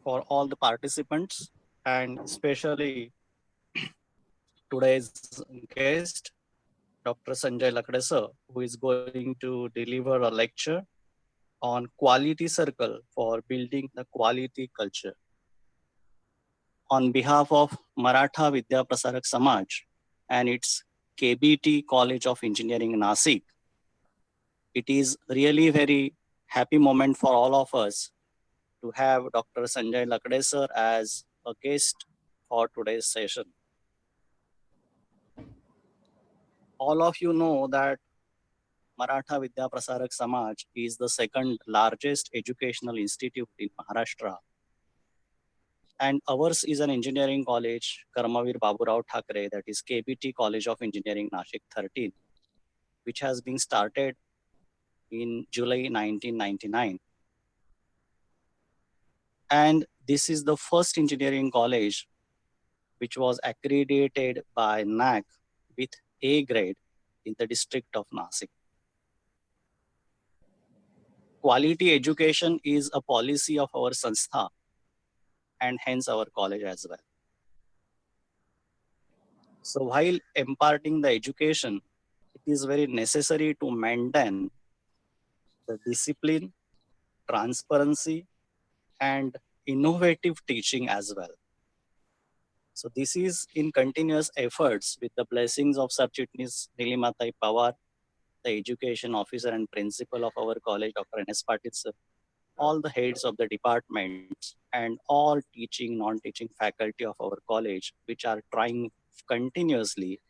for all the participants and especially today's guest, Dr. Sanjay Lakade sir, who is going to deliver a lecture on quality circle for building the quality culture. On behalf of Maratha Vidya Prasarak Samaj and its KBT College of Engineering Nasik, it is really very happy moment for all of us to have Dr. Sanjay Lakade sir as a guest for today's session. All of you know that Maratha Vidya Prasarak Samaj is the second largest educational institute in Maharashtra. And ours is an engineering college, Karmavir Baburao Thakre, that is KBT College of Engineering Nashik 13, which has been started in July 1999. And this is the first engineering college which was accredited by NAC with A grade in the district of Nasik. Quality education is a policy of our Sanstha and hence our college as well. So while imparting the education, it is very necessary to maintain the discipline, transparency, and innovative teaching as well. So this is in continuous efforts with the blessings of Sir Chitnis Nilimatai Pawar, the education officer and principal of our college, Dr. N.S. Patil sir, all the heads of the departments and all teaching, non-teaching faculty of our college, which are trying continuously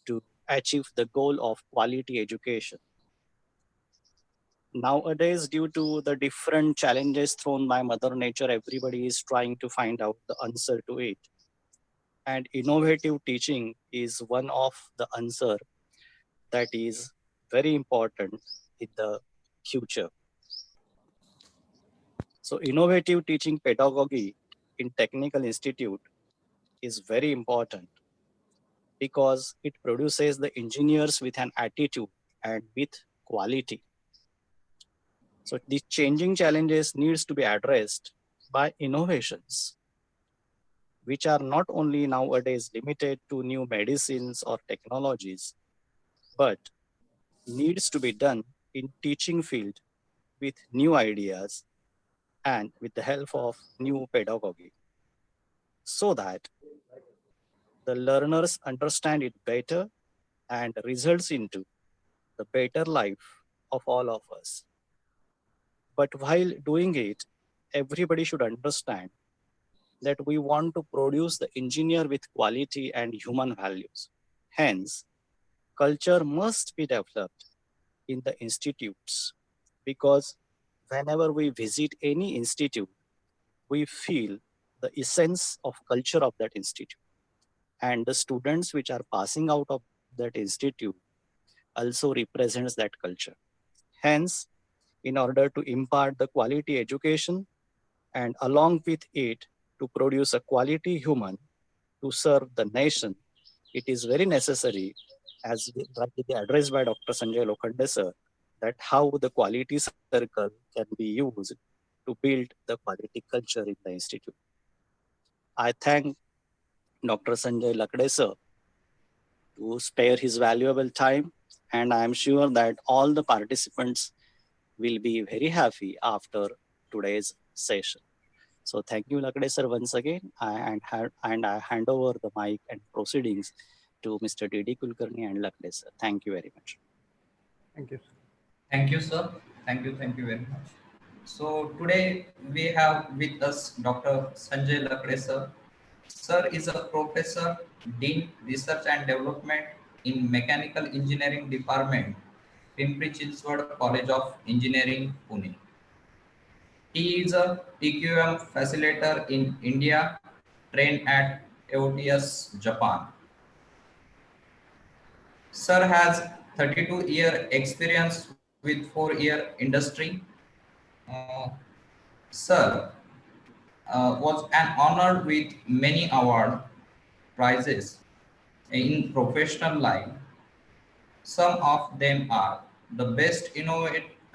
to achieve the goal of quality education. Nowadays, due to the different challenges thrown by Mother Nature, everybody is trying to find out the answer to it. And innovative teaching is one of the answer that is very important in the future. So innovative teaching pedagogy in technical institute is very important because it produces the engineers with an attitude and with quality. So these changing challenges needs to be addressed by innovations, which are not only nowadays limited to new medicines or technologies, but needs to be done in teaching field with new ideas and with the help of new pedagogy, so that the learners understand it better and results into the better life of all of us. But while doing it, everybody should understand that we want to produce the engineer with quality and human values. Hence, culture must be developed in the institutes, because whenever we visit any institute, we feel the essence of culture of that institute. And the students which are passing out of that institute also represents that culture. Hence, in order to impart the quality education and along with it to produce a quality human to serve the nation, it is very necessary, as rightly addressed by Dr. Sanjay Lokhande sir, that how the quality circle can be used to build the quality culture in the institute. I thank Dr. Sanjay Lakade sir to spare his valuable time, and I am sure that all the participants will be very happy after today's session. So thank you, Lakade sir, once again, and I hand over the mic and proceedings to Mr. D.D. Kulkarni and Lakade sir. Thank you very much. Thank you. Thank you, sir. Thank you very much. So today we have with us Dr. Sanjay Lakade sir. Sir is a professor, Dean Research and Development in Mechanical Engineering Department, Pimpri Chinchwad College of Engineering, Pune. He is a TQM facilitator in India, trained at EOTS, Japan. Sir has 32-year experience with 4-year industry. Sir was an honor with many award prizes in professional life. Some of them are the best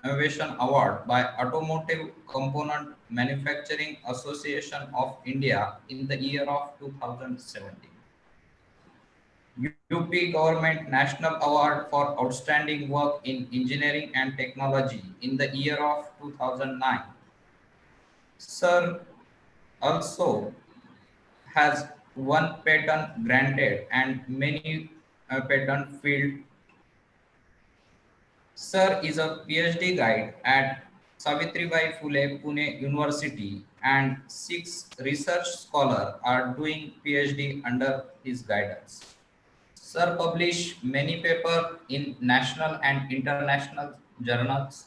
Innovation Award by Automotive Component Manufacturing Association of India in the year of 2017. UP Government National Award for Outstanding Work in Engineering and Technology in the year of 2009. Sir also has one patent granted and many patent filed. Sir is a PhD guide at Savitribai Phule Pune University and 6 research scholars are doing PhD under his guidance. Sir published many papers in national and international journals.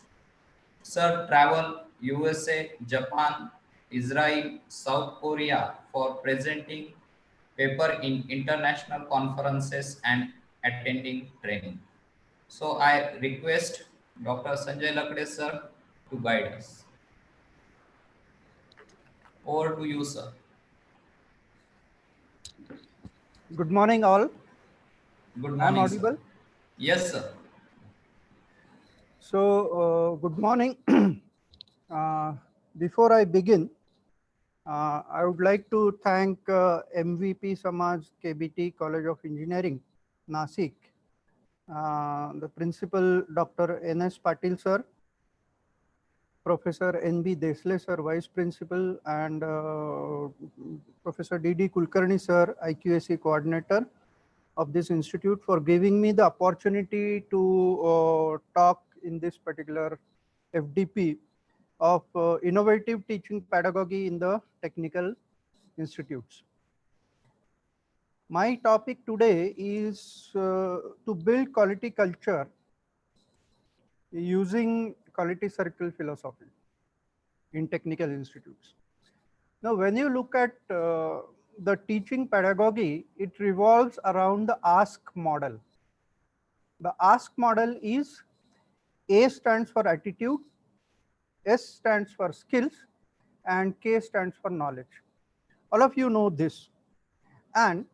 Sir travel USA, Japan, Israel, South Korea for presenting paper in international conferences and attending training. So I request Dr. Sanjay Lakade sir to guide us. Over to you, sir. Good morning, all. Good I am morning, sir. audible. Yes, sir. So, good morning. uh, before I begin, I would like to thank MVP SAMAJ'S KBT College of Engineering, Nasik, the principal Dr. N.S. Patil sir, Professor N.B. Desle sir, Vice Principal, and Professor D.D. Kulkarni sir, IQAC Coordinator of this institute, for giving me the opportunity to talk in this particular FDP of innovative teaching pedagogy in the technical institutes. My topic today is to build quality culture using quality circle philosophy in technical institutes. Now, when you look at the teaching pedagogy, it revolves around the ask model. The ask model is A stands for attitude, S stands for skills, and K stands for knowledge. All of you know this. And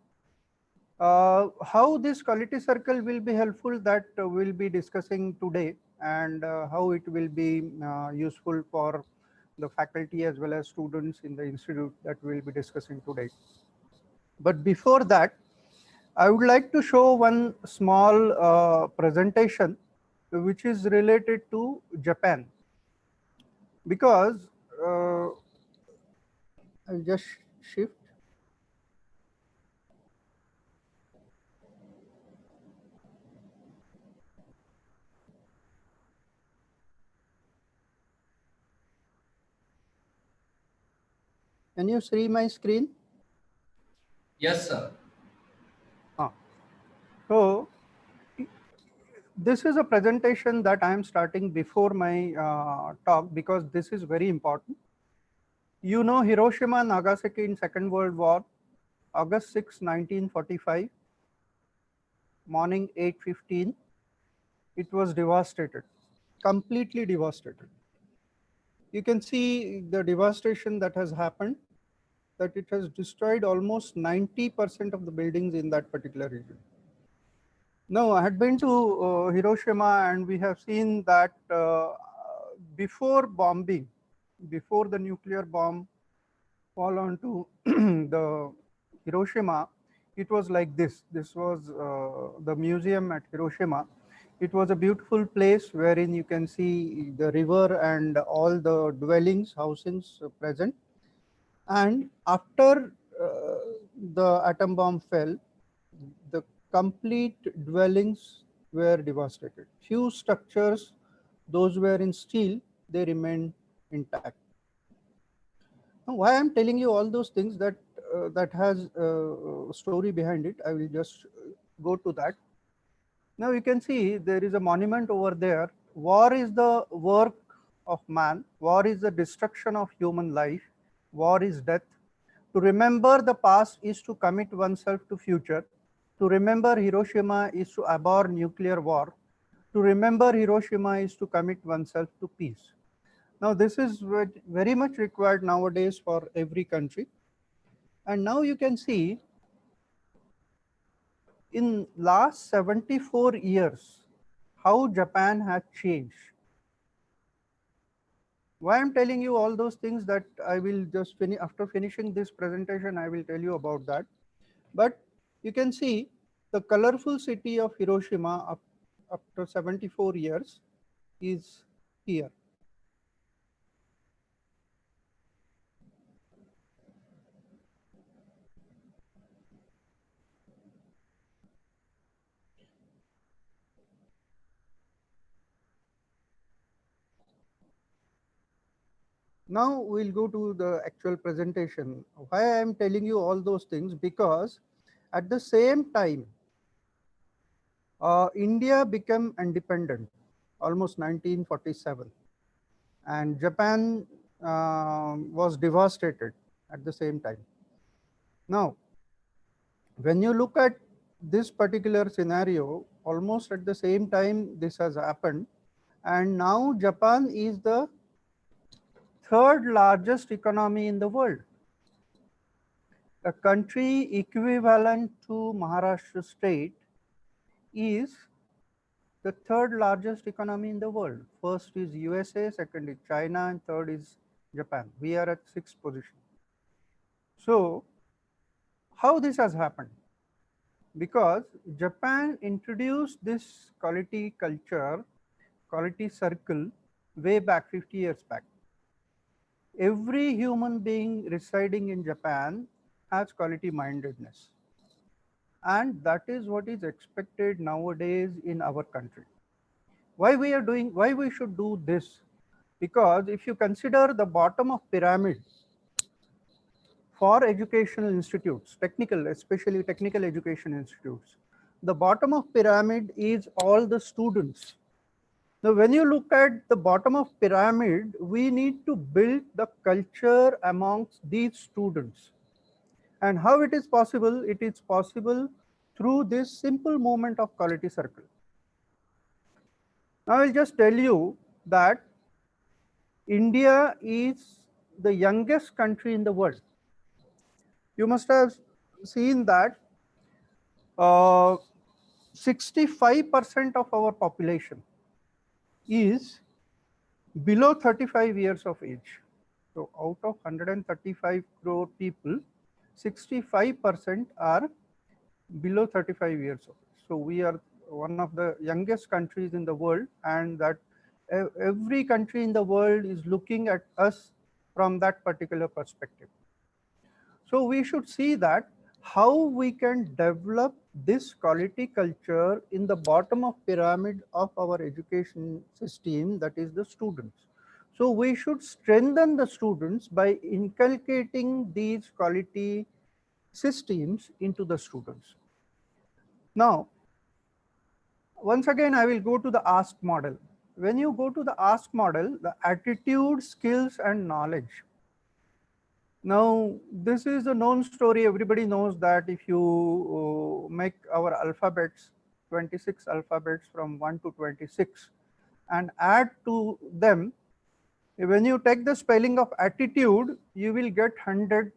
how this quality circle will be helpful, that we'll be discussing today, and how it will be useful for the faculty as well as students in the institute, that we'll be discussing today. But before that, I would like to show one small presentation which is related to Japan, because I'll just shift. Can you see my screen? Yes, sir. So this is a presentation that I am starting before my talk, because this is very important. You know Hiroshima, Nagasaki in Second World War, August 6, 1945, morning 8:15. It was devastated, completely devastated. You can see the devastation that has happened, that it has destroyed almost 90% of the buildings in that particular region. No, I had been to Hiroshima, and we have seen that before bombing, before the nuclear bomb fall onto the Hiroshima, it was like this. This was the museum at Hiroshima. It was a beautiful place wherein you can see the river and all the dwellings, housings present. And after the atom bomb fell, the complete dwellings were devastated. Few structures, those were in steel, they remained intact. Now, why I'm telling you all those things, that that has a story behind it. I will just go to that. Now you can see there is a monument over there. War is the work of man. War is the destruction of human life. War is death. To remember the past is to commit oneself to future. To remember Hiroshima is to abhor nuclear war. To remember Hiroshima is to commit oneself to peace. Now this is very much required nowadays for every country. And now you can see in last 74 years how Japan has changed. Why I'm telling you all those things, that I will just finish after finishing this presentation, I will tell you about that. But you can see the colorful city of Hiroshima after 74 years is here. Now we'll go to the actual presentation. Why I am telling you all those things? Because at the same time, India became independent almost 1947, and Japan was devastated at the same time. Now, when you look at this particular scenario, almost at the same time this has happened, and now Japan is the third largest economy in the world. A country equivalent to Maharashtra state is the third largest economy in the world. First is USA, second is China, and third is Japan. We are at sixth position. So how this has happened? Because Japan introduced this quality culture, quality circle way back 50 years back. Every human being residing in Japan has quality mindedness, and that is what is expected nowadays in our country. Why we should do this? Because if you consider the bottom of pyramid for educational institutes, technical, especially technical education institutes, the bottom of pyramid is all the students. Now, when you look at the bottom of pyramid, we need to build the culture amongst these students. And how it is possible? It is possible through this simple movement of quality circle. Now, I'll just tell you that India is the youngest country in the world. You must have seen that 65% of our population is below 35 years of age. So out of 135 crore people, 65% are below 35 years of age. So we are one of the youngest countries in the world, and that every country in the world is looking at us from that particular perspective. So we should see that how we can develop this quality culture in the bottom of pyramid of our education system, that is the students. So we should strengthen the students by inculcating these quality systems into the students. Now, once again, I will go to the ask model. When you go to the ask model, the attitude, skills, and knowledge. Now, this is a known story. Everybody knows that if you make our alphabets, 26 alphabets from 1 to 26, and add to them, when you take the spelling of attitude, you will get 100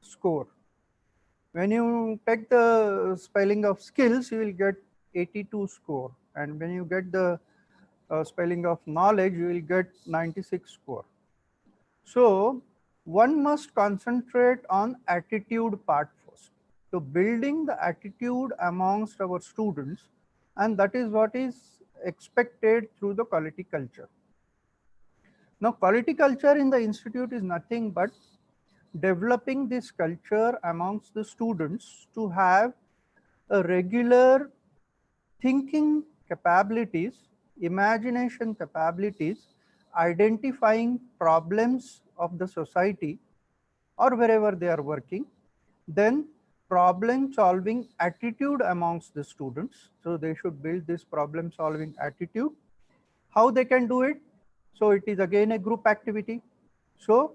score. When you take the spelling of skills, you will get 82 score. And when you get the spelling of knowledge, you will get 96 score. So one must concentrate on attitude part first. So building the attitude amongst our students, and that is what is expected through the quality culture. Now, quality culture in the institute is nothing but developing this culture amongst the students to have a regular thinking capabilities, imagination capabilities, identifying problems of the society or wherever they are working, then problem solving attitude amongst the students. So they should build this problem solving attitude. How they can do it? So it is again a group activity. So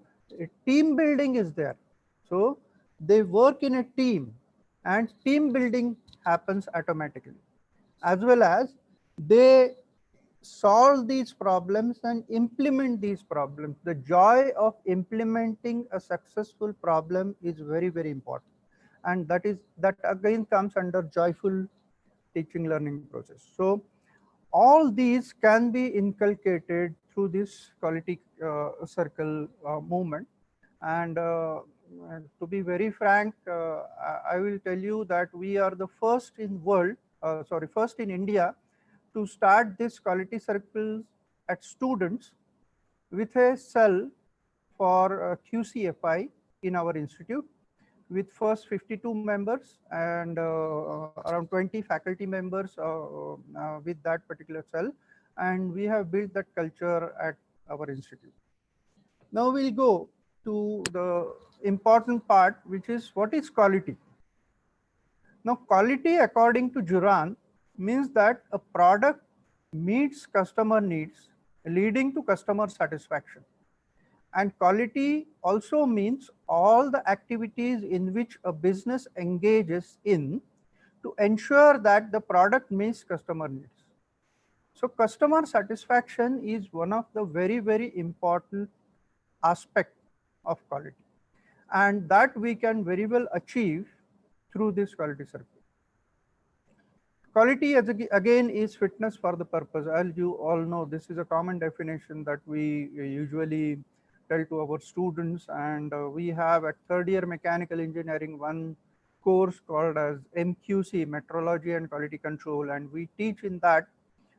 team building is there. So they work in a team and team building happens automatically, as well as they solve these problems and implement these problems. The joy of implementing a successful problem is very, very important. And that again comes under joyful teaching learning process. So All these can be inculcated through this quality circle movement. And to be very frank, I will tell you that we are the first in world, first in India to start this quality circles at students with a cell for QCFI in our institute, with first 52 members and around 20 faculty members with that particular cell, and we have built that culture at our institute. Now we'll go to the important part, which is what is quality. Now quality, according to Juran, means that a product meets customer needs, leading to customer satisfaction. And quality also means all the activities in which a business engages in to ensure that the product meets customer needs. So customer satisfaction is one of the very, very important aspect of quality, and that we can very well achieve through this quality circle. Quality again is fitness for the purpose. As you all know, this is a common definition that we usually tell to our students, and we have at third year mechanical engineering one course called as MQC, Metrology and Quality Control, and we teach in that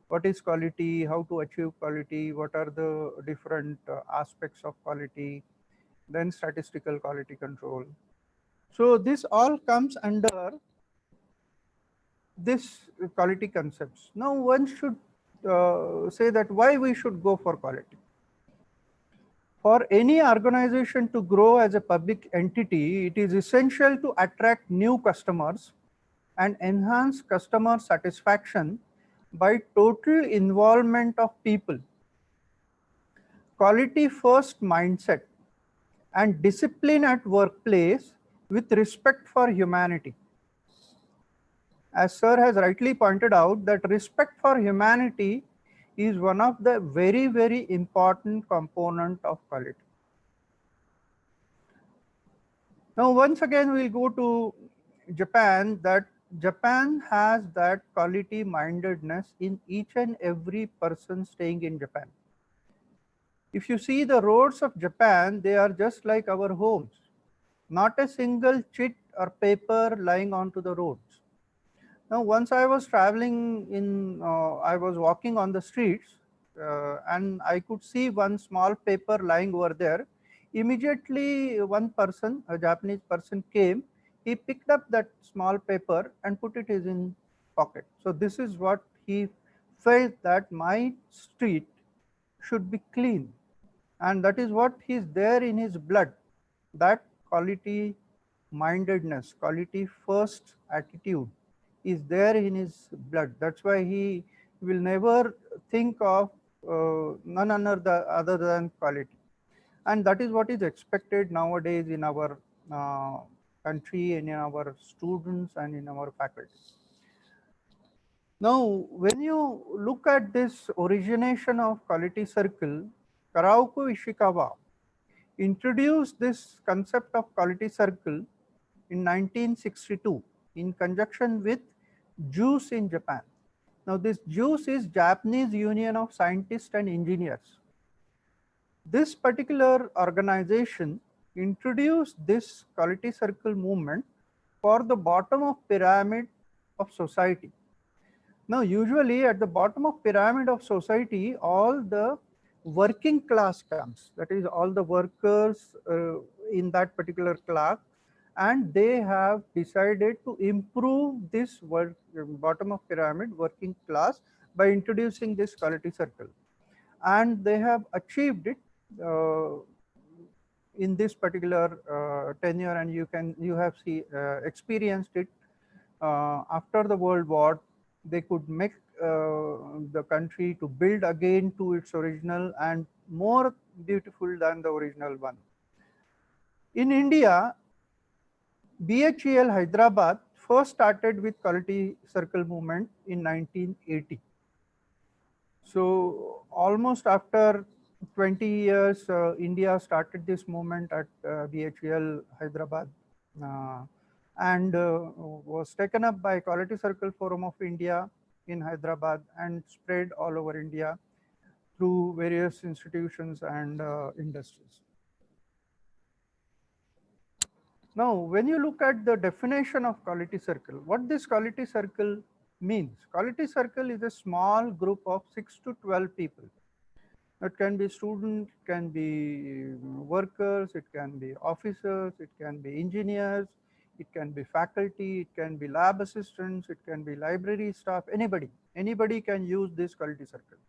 what is quality, how to achieve quality, what are the different aspects of quality, then statistical quality control. So this all comes under this quality concepts. Now one should say that why we should go for quality. For any organization to grow as a public entity, it is essential to attract new customers and enhance customer satisfaction by total involvement of people. Quality first mindset and discipline at workplace with respect for humanity. As sir has rightly pointed out, that respect for humanity is one of the very, very important component of quality. Now, once again, we'll go to Japan, that Japan has that quality mindedness in each and every person staying in Japan. If you see the roads of Japan, they are just like our homes. Not a single chit or paper lying onto the roads. Now, once I was traveling I was walking on the streets and I could see one small paper lying over there. Immediately, one person, a Japanese person came, he picked up that small paper and put it in his pocket. So this is what he felt, that my street should be clean. And that is what is there in his blood, that quality mindedness, quality first attitude is there in his blood. That's why he will never think of none other than quality. And that is what is expected nowadays in our country and in our students and in our faculty. Now, when you look at this origination of quality circle, Karaoko Ishikawa introduced this concept of quality circle in 1962 in conjunction with JUICE in Japan. Now this JUICE is Japanese Union of Scientists and Engineers. This particular organization introduced this quality circle movement for the bottom of pyramid of society. Now usually at the bottom of pyramid of society, all the working class comes, that is all the workers in that particular class, and they have decided to improve this bottom of pyramid working class by introducing this quality circle, and they have achieved it in this particular tenure, and you have experienced it after the World War. They could make the country to build again to its original and more beautiful than the original one. In India, BHEL Hyderabad first started with quality circle movement in 1980. So almost after 20 years, India started this movement at BHEL Hyderabad and was taken up by Quality Circle Forum of India in Hyderabad and spread all over India through various institutions and industries. Now, when you look at the definition of quality circle, what this quality circle means? Quality circle is a small group of 6 to 12 people. It can be students, it can be workers, it can be officers, it can be engineers, it can be faculty, it can be lab assistants, it can be library staff, anybody. Anybody can use this quality circle.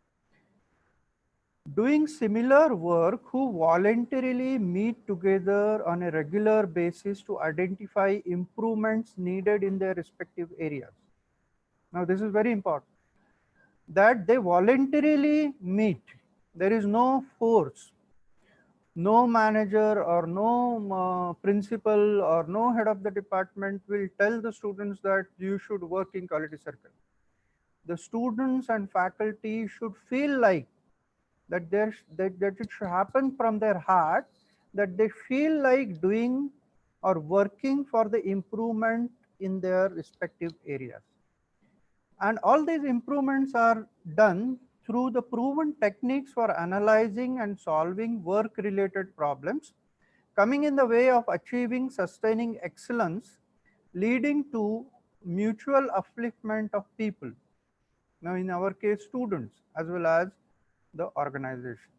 Doing similar work who voluntarily meet together on a regular basis to identify improvements needed in their respective areas. Now, this is very important that they voluntarily meet. There is no force. No manager or no principal or no head of the department will tell the students that you should work in quality circle. The students and faculty should feel like that that it should happen from their heart, that they feel like doing or working for the improvement in their respective areas. And all these improvements are done through the proven techniques for analyzing and solving work related problems, coming in the way of achieving sustaining excellence, leading to mutual upliftment of people. Now, in our case, students as well as the organization.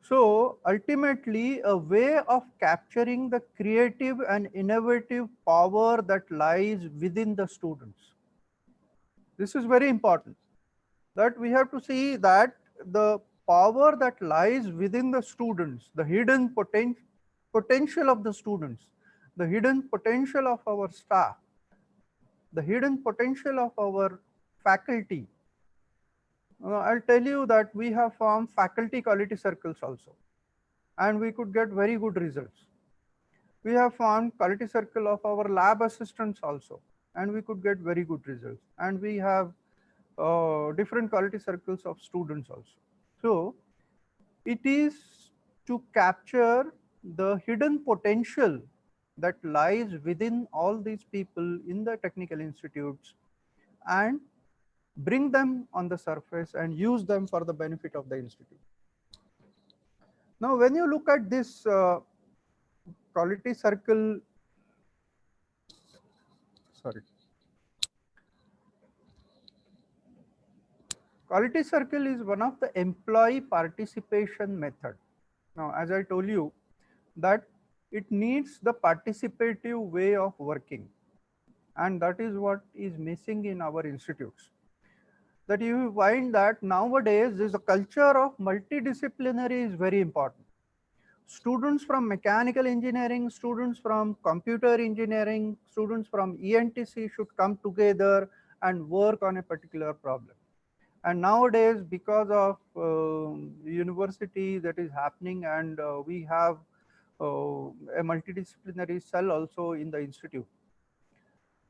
So ultimately, a way of capturing the creative and innovative power that lies within the students. This is very important, that we have to see that the power that lies within the students, the hidden potential of the students, the hidden potential of our staff, the hidden potential of our faculty. I'll tell you that we have formed faculty quality circles also, and we could get very good results. We have formed quality circle of our lab assistants also, and we could get very good results. And we have different quality circles of students also. So it is to capture the hidden potential that lies within all these people in the technical institutes and bring them on the surface and use them for the benefit of the institute. Now, when you look at this quality circle, quality circle is one of the employee participation method. Now, as I told you that it needs the participative way of working, and that is what is missing in our institutes. That you find that nowadays is a culture of multidisciplinary is very important. Students from mechanical engineering, students from computer engineering, students from ENTC should come together and work on a particular problem. And nowadays, because of university that is happening, and we have a multidisciplinary cell also in the institute.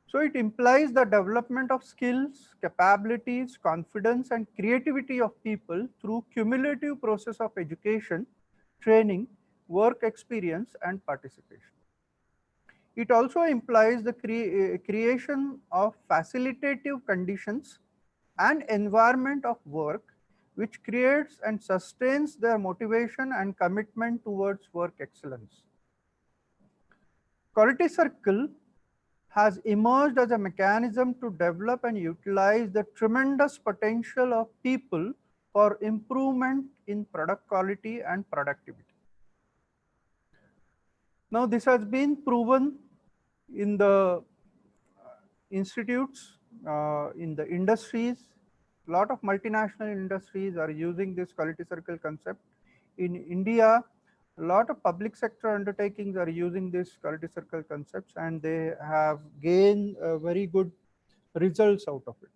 So it implies the development of skills, capabilities, confidence, and creativity of people through cumulative process of education, training, work experience, and participation. It also implies the creation of facilitative conditions and environment of work which creates and sustains their motivation and commitment towards work excellence. Quality circle has emerged as a mechanism to develop and utilize the tremendous potential of people for improvement in product quality and productivity. Now, this has been proven in the institutes, in the industries. A lot of multinational industries are using this quality circle concept. In India, a lot of public sector undertakings are using this quality circle concepts, and they have gained very good results out of it.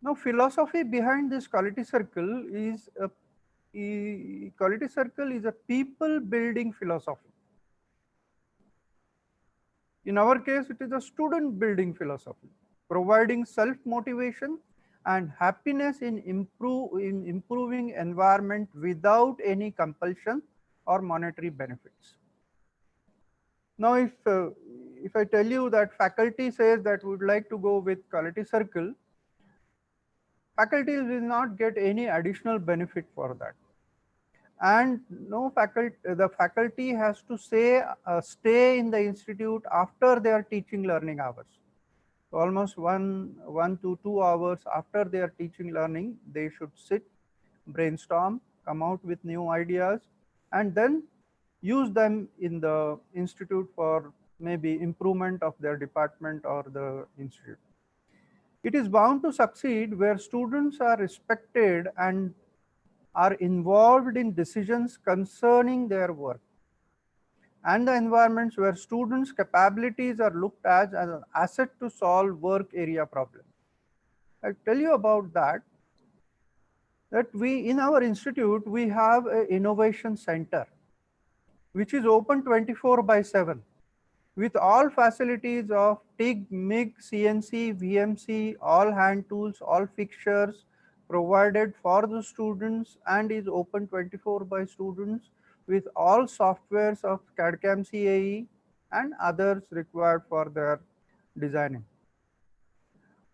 Now, philosophy behind this quality circle is a people building philosophy. In our case, it is a student building philosophy, providing self-motivation and happiness in improving environment without any compulsion or monetary benefits. Now, if I tell you that faculty says that we would like to go with quality circle, faculty will not get any additional benefit for that. And no faculty, the faculty has to say stay in the institute after their teaching learning hours. So almost 1 to 2 hours after their teaching learning, they should sit, brainstorm, come out with new ideas, and then use them in the institute for maybe improvement of their department or the institute. It is bound to succeed where students are respected and are involved in decisions concerning their work, and the environments where students' capabilities are looked at as an asset to solve work area problems. I'll tell you about that. That we, in our institute, we have an innovation center, which is open 24/7 with all facilities of TIG, MIG, CNC, VMC, all hand tools, all fixtures provided for the students, and is open 24 by students with all softwares of CAD/CAM CAE and others required for their designing.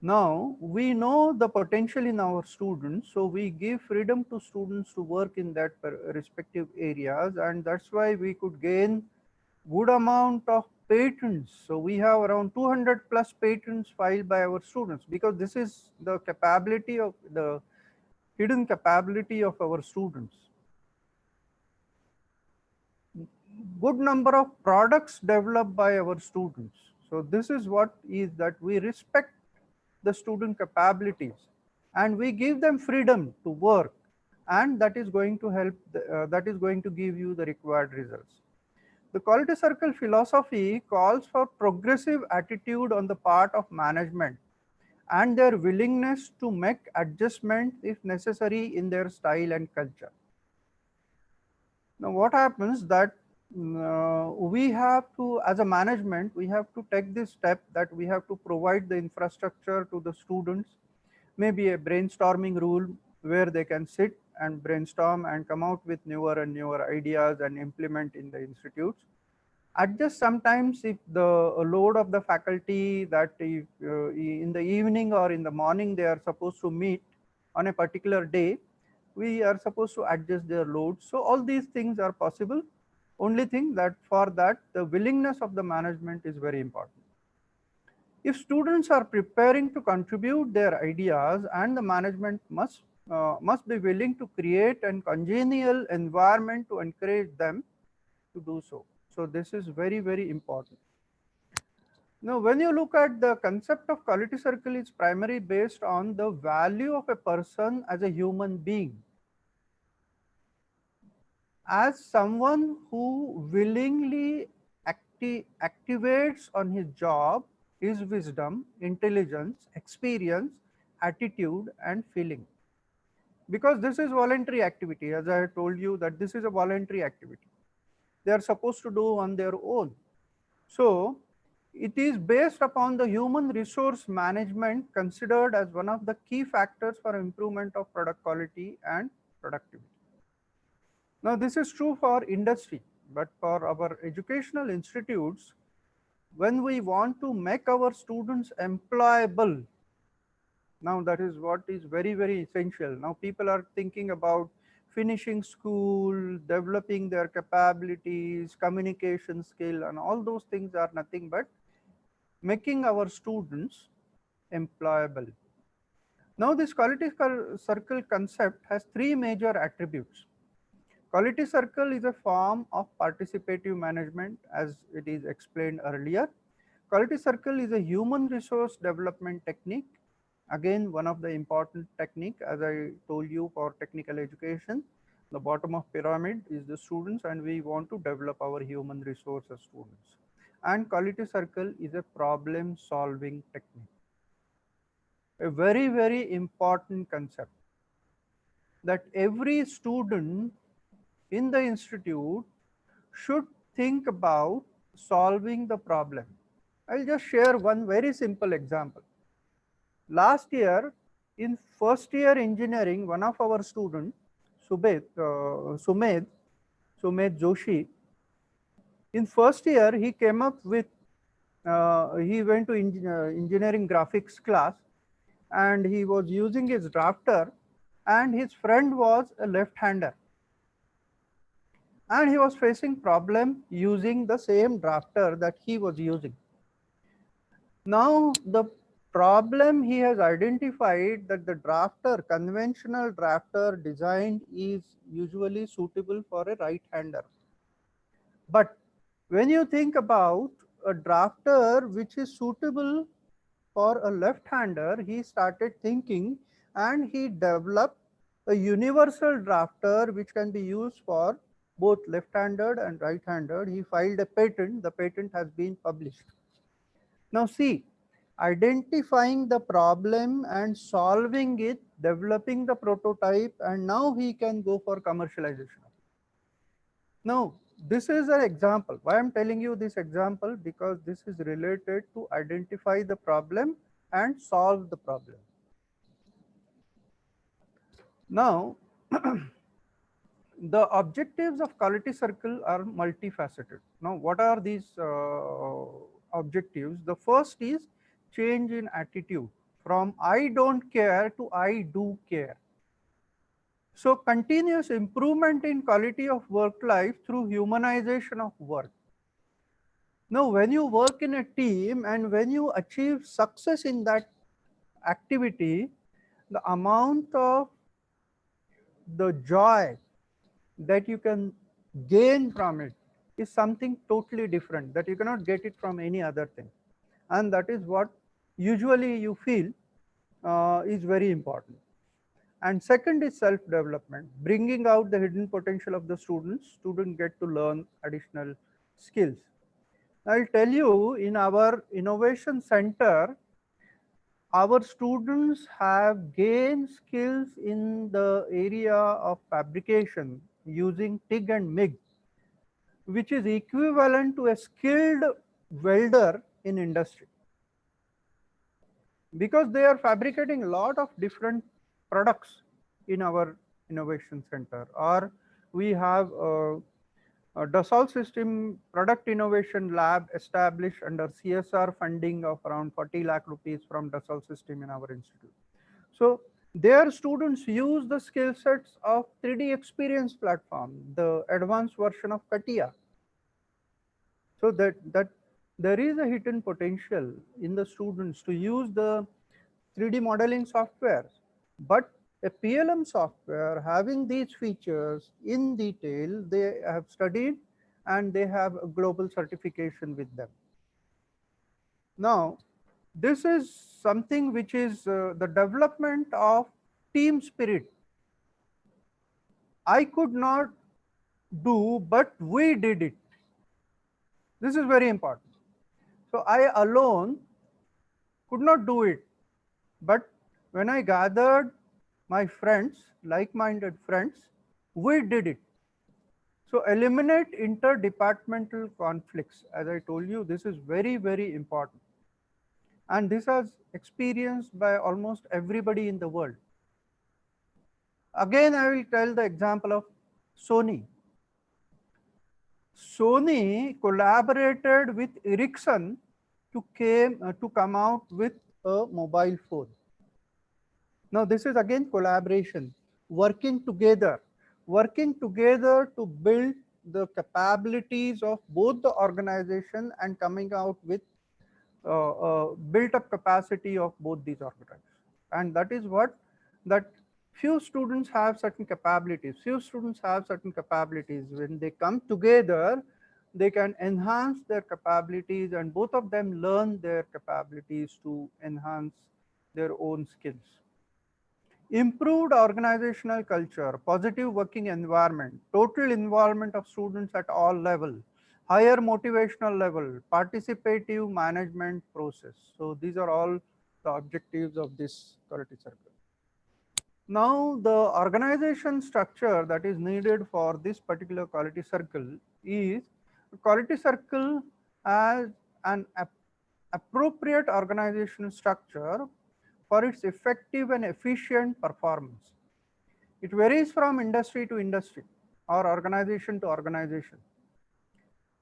Now, we know the potential in our students, so we give freedom to students to work in that respective areas, and that's why we could gain good amount of patents. So we have around 200 plus patents filed by our students, because this is the capability of the hidden capability of our students. Good number of products developed by our students. So this is what is that we respect the student capabilities and we give them freedom to work, and that is going to help, that is going to give you the required results. The quality circle philosophy calls for progressive attitude on the part of management and their willingness to make adjustments if necessary in their style and culture. Now what happens that we have to, as a management, we have to take this step that we have to provide the infrastructure to the students, maybe a brainstorming rule where they can sit and brainstorm and come out with newer and newer ideas and implement in the institutes. Adjust sometimes if the load of the faculty, that if in the evening or in the morning they are supposed to meet on a particular day, we are supposed to adjust their load. So all these things are possible. Only thing that for that the willingness of the management is very important. If students are preparing to contribute their ideas, and the management must be willing to create a congenial environment to encourage them to do so. So this is very, very important. Now, when you look at the concept of quality circle, it's primarily based on the value of a person as a human being, as someone who willingly activates on his job his wisdom, intelligence, experience, attitude, and feeling. Because this is voluntary activity, as I told you that this is a voluntary activity. They are supposed to do on their own. So it is based upon the human resource management considered as one of the key factors for improvement of product quality and productivity. Now this is true for industry, but for our educational institutes, when we want to make our students employable, now that is what is very, very essential. Now people are thinking about finishing school, developing their capabilities, communication skill, and all those things are nothing but making our students employable. Now this quality circle concept has three major attributes. Quality circle is a form of participative management, as it is explained earlier. Quality circle is a human resource development technique. Again, one of the important technique, as I told you, for technical education. The bottom of pyramid is the students, and we want to develop our human resources students. And quality circle is a problem solving technique. A very, very important concept, that every student in the institute should think about solving the problem. I'll just share one very simple example. Last year, in first year engineering, one of our students, Sumed Joshi, in first year he came up with he went to engineering graphics class, and he was using his drafter, and his friend was a left-hander, and he was facing problem using the same drafter that he was using. Now the problem he has identified that the drafter, conventional drafter design is usually suitable for a right-hander. But when you think about a drafter which is suitable for a left-hander, he started thinking and he developed a universal drafter which can be used for both left-handed and right-handed. He filed a patent. The patent has been published. Now see, identifying the problem and solving it, developing the prototype, and now he can go for commercialization. Now, this is an example. Why I'm telling you this example? Because this is related to identify the problem and solve the problem. Now, the objectives of quality circle are multifaceted. Now, what are these objectives? The first is change in attitude from I don't care to I do care. So, continuous improvement in quality of work life through humanization of work. Now, when you work in a team and when you achieve success in that activity, the amount of the joy that you can gain from it is something totally different that you cannot get it from any other thing. And that is what usually you feel is very important. And second is self-development, bringing out the hidden potential of the students. Students get to learn additional skills. I'll tell you, in our innovation center, our students have gained skills in the area of fabrication using TIG and MIG, which is equivalent to a skilled welder in industry, because they are fabricating a lot of different products in our innovation center. Or we have a Dassault System Product Innovation Lab established under CSR funding of around 40 lakh rupees from Dassault System in our institute. So their students use the skill sets of 3D experience platform, the advanced version of CATIA. So that there is a hidden potential in the students to use the 3D modeling software, but a PLM software having these features in detail, they have studied and they have a global certification with them. Now, this is something which is the development of team spirit. I could not do, but we did it. This is very important. So I alone could not do it, but when I gathered my friends, like-minded friends, we did it. So eliminate interdepartmental conflicts. As I told you, this is very, very important. And this is experienced by almost everybody in the world. Again, I will tell the example of Sony. Sony collaborated with Ericsson to come out with a mobile phone. Now, this is again collaboration, working together to build the capabilities of both the organization and coming out with built up capacity of both these organizations. And that is what that few students have certain capabilities. When they come together, they can enhance their capabilities, and both of them learn their capabilities to enhance their own skills. Improved organizational culture, positive working environment, total involvement of students at all levels, higher motivational level, participative management process. So these are all the objectives of this quality circle. Now the organization structure that is needed for this particular quality circle is quality circle as an appropriate organizational structure for its effective and efficient performance. It varies from industry to industry or organization to organization.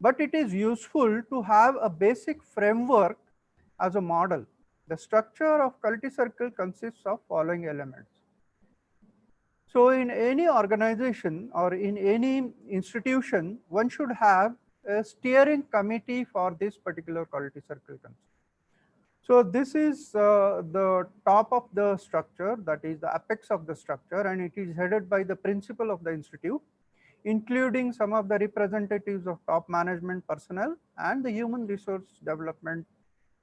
but it is useful to have a basic framework as a model. The structure of quality circle consists of following elements. So in any organization or in any institution, one should have a steering committee for this particular quality circle concept. So this is the top of the structure, that is the apex of the structure, and it is headed by the principal of the institute, including some of the representatives of top management personnel and the human resource development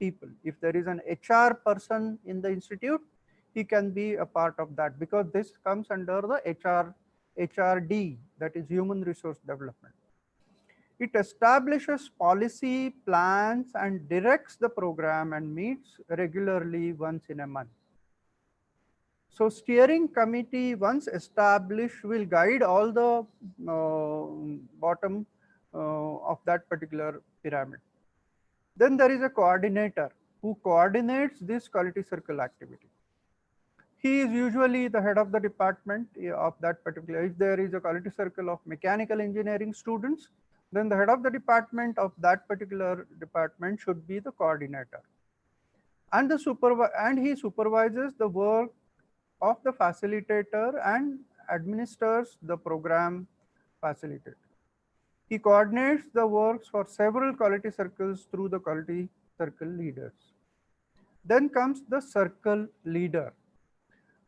people. If there is an HR person in the institute, he can be a part of that, because this comes under the HRD, that is human resource development. It establishes policy, plans, and directs the program and meets regularly once in a month. So steering committee, once established, will guide all the bottom of that particular pyramid. Then there is a coordinator who coordinates this quality circle activity. He is usually the head of the department of that particular. If there is a quality circle of mechanical engineering students, then the head of the department of that particular department should be the coordinator. And he supervises the work of the facilitator and administers the program facilitator. He coordinates the works for several quality circles through the quality circle leaders. Then comes the circle leader.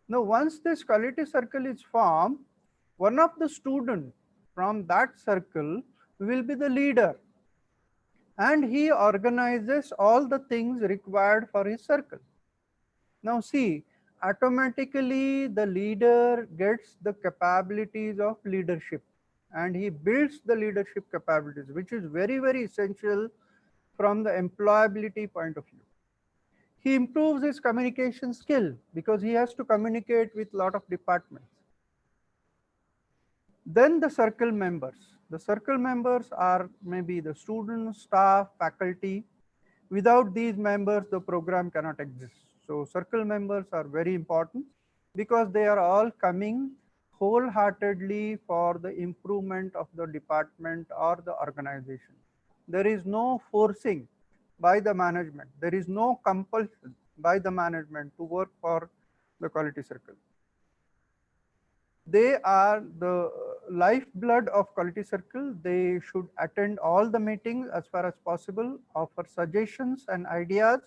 Now, once this quality circle is formed, one of the students from that circle will be the leader, and he organizes all the things required for his circle. Now see, automatically the leader gets the capabilities of leadership, and he builds the leadership capabilities, which is very, very essential from the employability point of view. He improves his communication skill because he has to communicate with a lot of departments. Then the circle members. The circle members are maybe the students, staff, faculty. Without these members, the program cannot exist. So circle members are very important because they are all coming wholeheartedly for the improvement of the department or the organization. There is no forcing by the management. There is no compulsion by the management to work for the quality circle. They are the lifeblood of quality circle. They should attend all the meetings as far as possible, offer suggestions and ideas,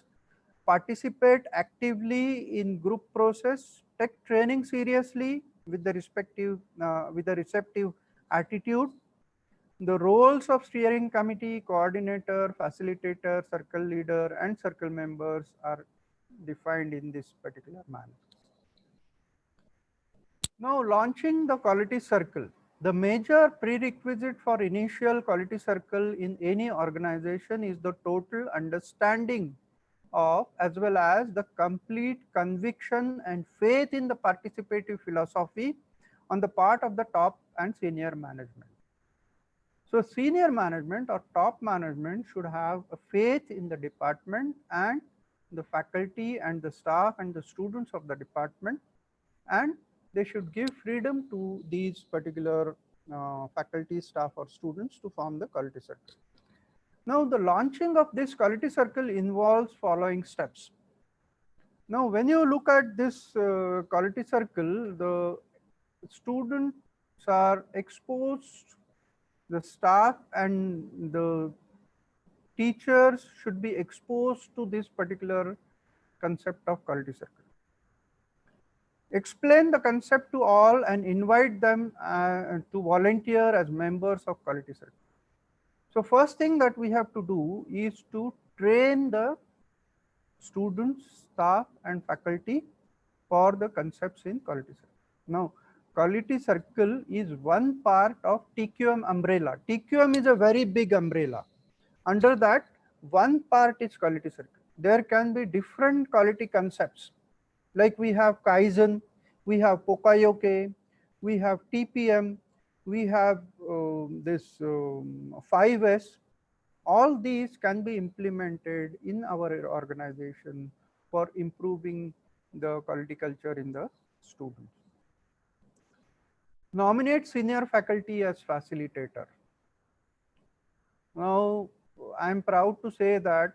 participate actively in group process, take training seriously with the receptive attitude. The roles of steering committee, coordinator, facilitator, circle leader, and circle members are defined in this particular manner. Now, launching the quality circle. The major prerequisite for initial quality circle in any organization is the total understanding of, as well as the complete conviction and faith in the participative philosophy on the part of the top and senior management. So senior management or top management should have a faith in the department and the faculty and the staff and the students of the department, and they should give freedom to these particular faculty, staff, or students to form the quality circle. Now, the launching of this quality circle involves following steps. Now, when you look at this quality circle, the students are exposed, the staff and the teachers should be exposed to this particular concept of quality circle. Explain the concept to all and invite them to volunteer as members of quality circle. So first thing that we have to do is to train the students, staff, and faculty for the concepts in quality circle. Now, quality circle is one part of TQM umbrella. TQM is a very big umbrella. Under that, one part is quality circle. There can be different quality concepts. Like we have Kaizen, we have Pokayoke, we have TPM, we have this 5S. All these can be implemented in our organization for improving the quality culture in the students. Nominate senior faculty as facilitator. Now, I'm proud to say that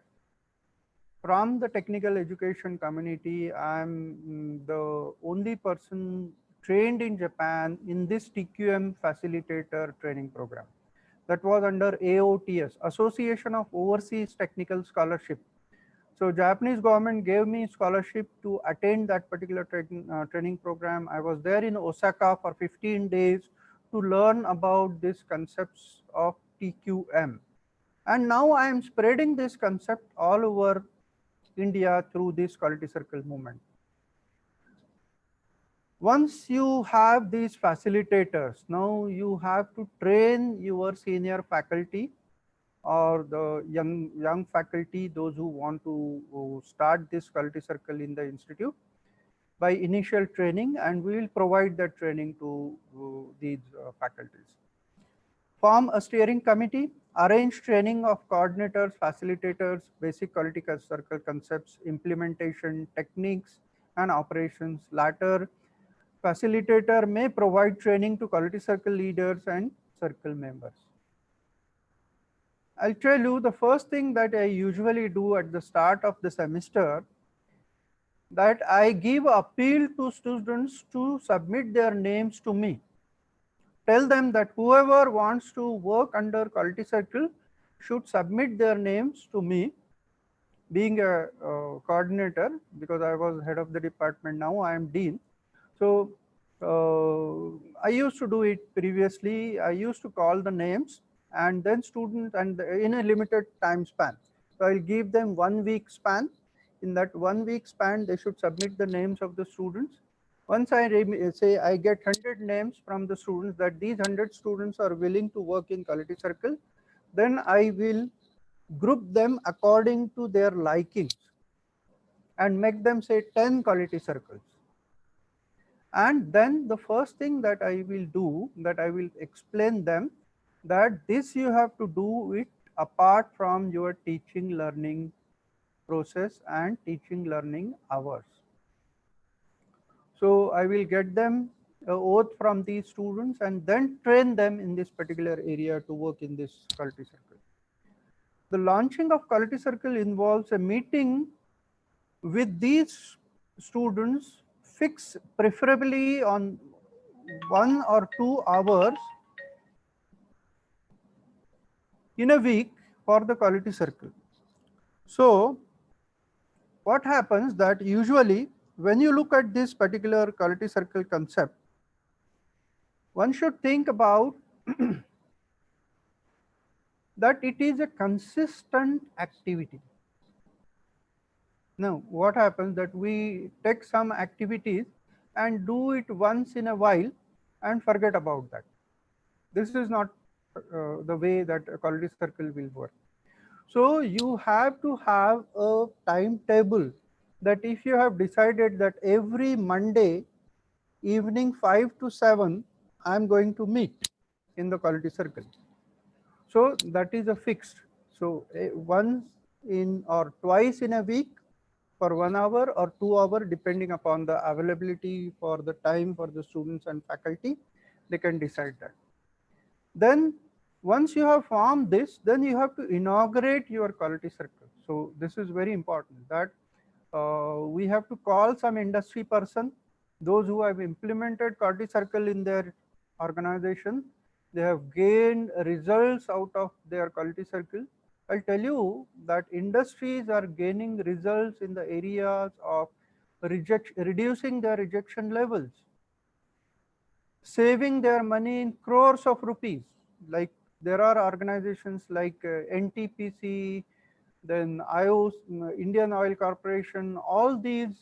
from the technical education community, I'm the only person trained in Japan in this TQM facilitator training program. That was under AOTS, Association of Overseas Technical Scholarship. So Japanese government gave me scholarship to attend that particular training program. I was there in Osaka for 15 days to learn about these concepts of TQM. And now I am spreading this concept all over India through this quality circle movement. Once you have these facilitators, now you have to train your senior faculty or the young faculty, those who want to start this quality circle in the institute by initial training, and we will provide that training to these faculties. Form a steering committee, arrange training of coordinators, facilitators, basic quality circle concepts, implementation, techniques, and operations. Latter, facilitator may provide training to quality circle leaders and circle members. I'll tell you the first thing that I usually do at the start of the semester, that I give appeal to students to submit their names to me. Tell them that whoever wants to work under quality circle should submit their names to me, being a coordinator, because I was head of the department. Now I am dean. So I used to do it previously. I used to call the names and then students, and in a limited time span. So I'll give them 1 week span. In that 1 week span, they should submit the names of the students. Once I say I get 100 names from the students, that these 100 students are willing to work in quality circle, then I will group them according to their likings and make them say 10 quality circles. And then the first thing that I will do, that I will explain them that this you have to do it apart from your teaching learning process and teaching learning hours. So I will get them a oath from these students and then train them in this particular area to work in this quality circle. The launching of quality circle involves a meeting with these students, fix preferably on 1 or 2 hours in a week for the quality circle. So what happens that usually when you look at this particular quality circle concept, one should think about that it is a consistent activity. Now, what happens that we take some activities and do it once in a while and forget about that. This is not the way that a quality circle will work. So you have to have a timetable, that if you have decided that every Monday evening 5 to 7, I am going to meet in the quality circle. So that is a fixed. So once in or twice in a week for 1 hour or 2 hours, depending upon the availability for the time for the students and faculty, they can decide that. Then once you have formed this, then you have to inaugurate your quality circle. So this is very important, that we have to call some industry person, those who have implemented quality circle in their organization. They have gained results out of their quality circle. I'll tell you that industries are gaining results in the areas of reducing their rejection levels, saving their money in crores of rupees. Like there are organizations like NTPC, then IOS, Indian Oil Corporation, all these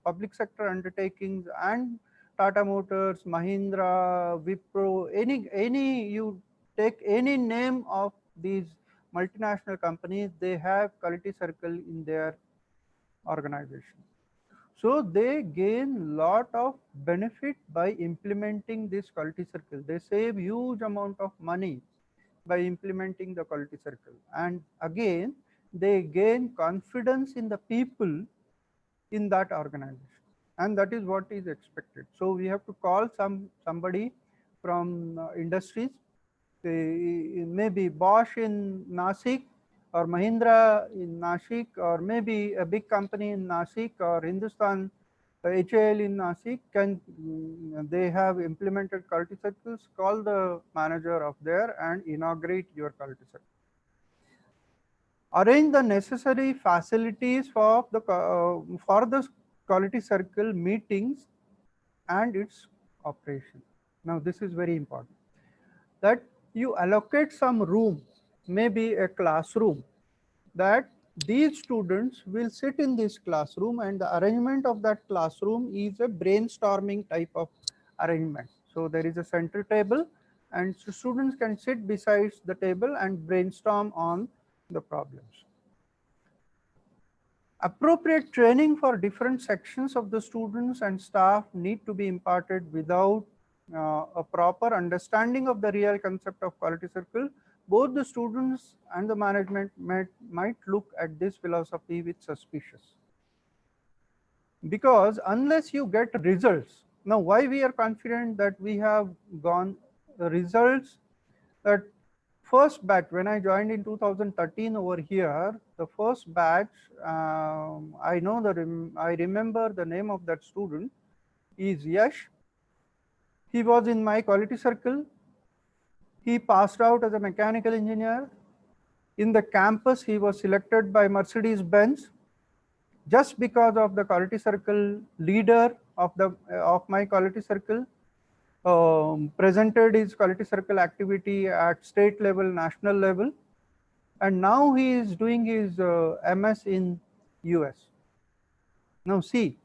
public sector undertakings, and Tata Motors, Mahindra, Wipro, any you take any name of these multinational companies, they have quality circle in their organization. So they gain lot of benefit by implementing this quality circle. They save huge amount of money by implementing the quality circle. And again, they gain confidence in the people in that organization. And that is what is expected. So we have to call somebody from industries maybe Bosch in Nasik or Mahindra in Nashik, or maybe a big company in Nasik or Hindustan HAL in Nasik, they have implemented quality circles, call the manager of there and inaugurate your quality circle. Arrange the necessary facilities for the quality circle meetings and its operation. Now this is very important, that you allocate some room, maybe a classroom, that these students will sit in this classroom, and the arrangement of that classroom is a brainstorming type of arrangement. So there is a center table and students can sit beside the table and brainstorm on the problems. Appropriate training for different sections of the students and staff need to be imparted. Without a proper understanding of the real concept of quality circle, both the students and the management might look at this philosophy with suspicion. Because unless you get results, now why we are confident that we have gone results, that first batch, when I joined in 2013 over here, the first batch, I remember the name of that student is Yash. He was in my quality circle. He passed out as a mechanical engineer. In the campus, he was selected by Mercedes-Benz just because of the quality circle leader of my quality circle. Presented his quality circle activity at state level, national level, and now he is doing his MS in US. Now see,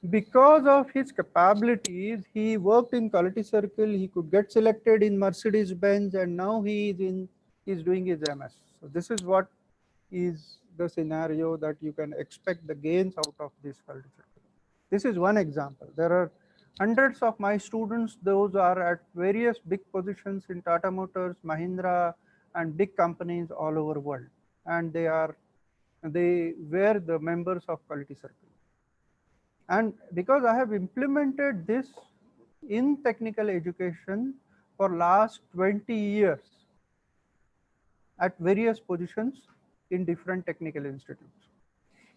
because of his capabilities, he worked in quality circle, he could get selected in Mercedes-Benz, and now he is doing his MS. So this is what is the scenario that you can expect the gains out of this quality circle. This is one example. There are hundreds of my students, those are at various big positions in Tata Motors, Mahindra, and big companies all over the world, and they were the members of quality circle. And because I have implemented this in technical education for last 20 years at various positions in different technical institutes,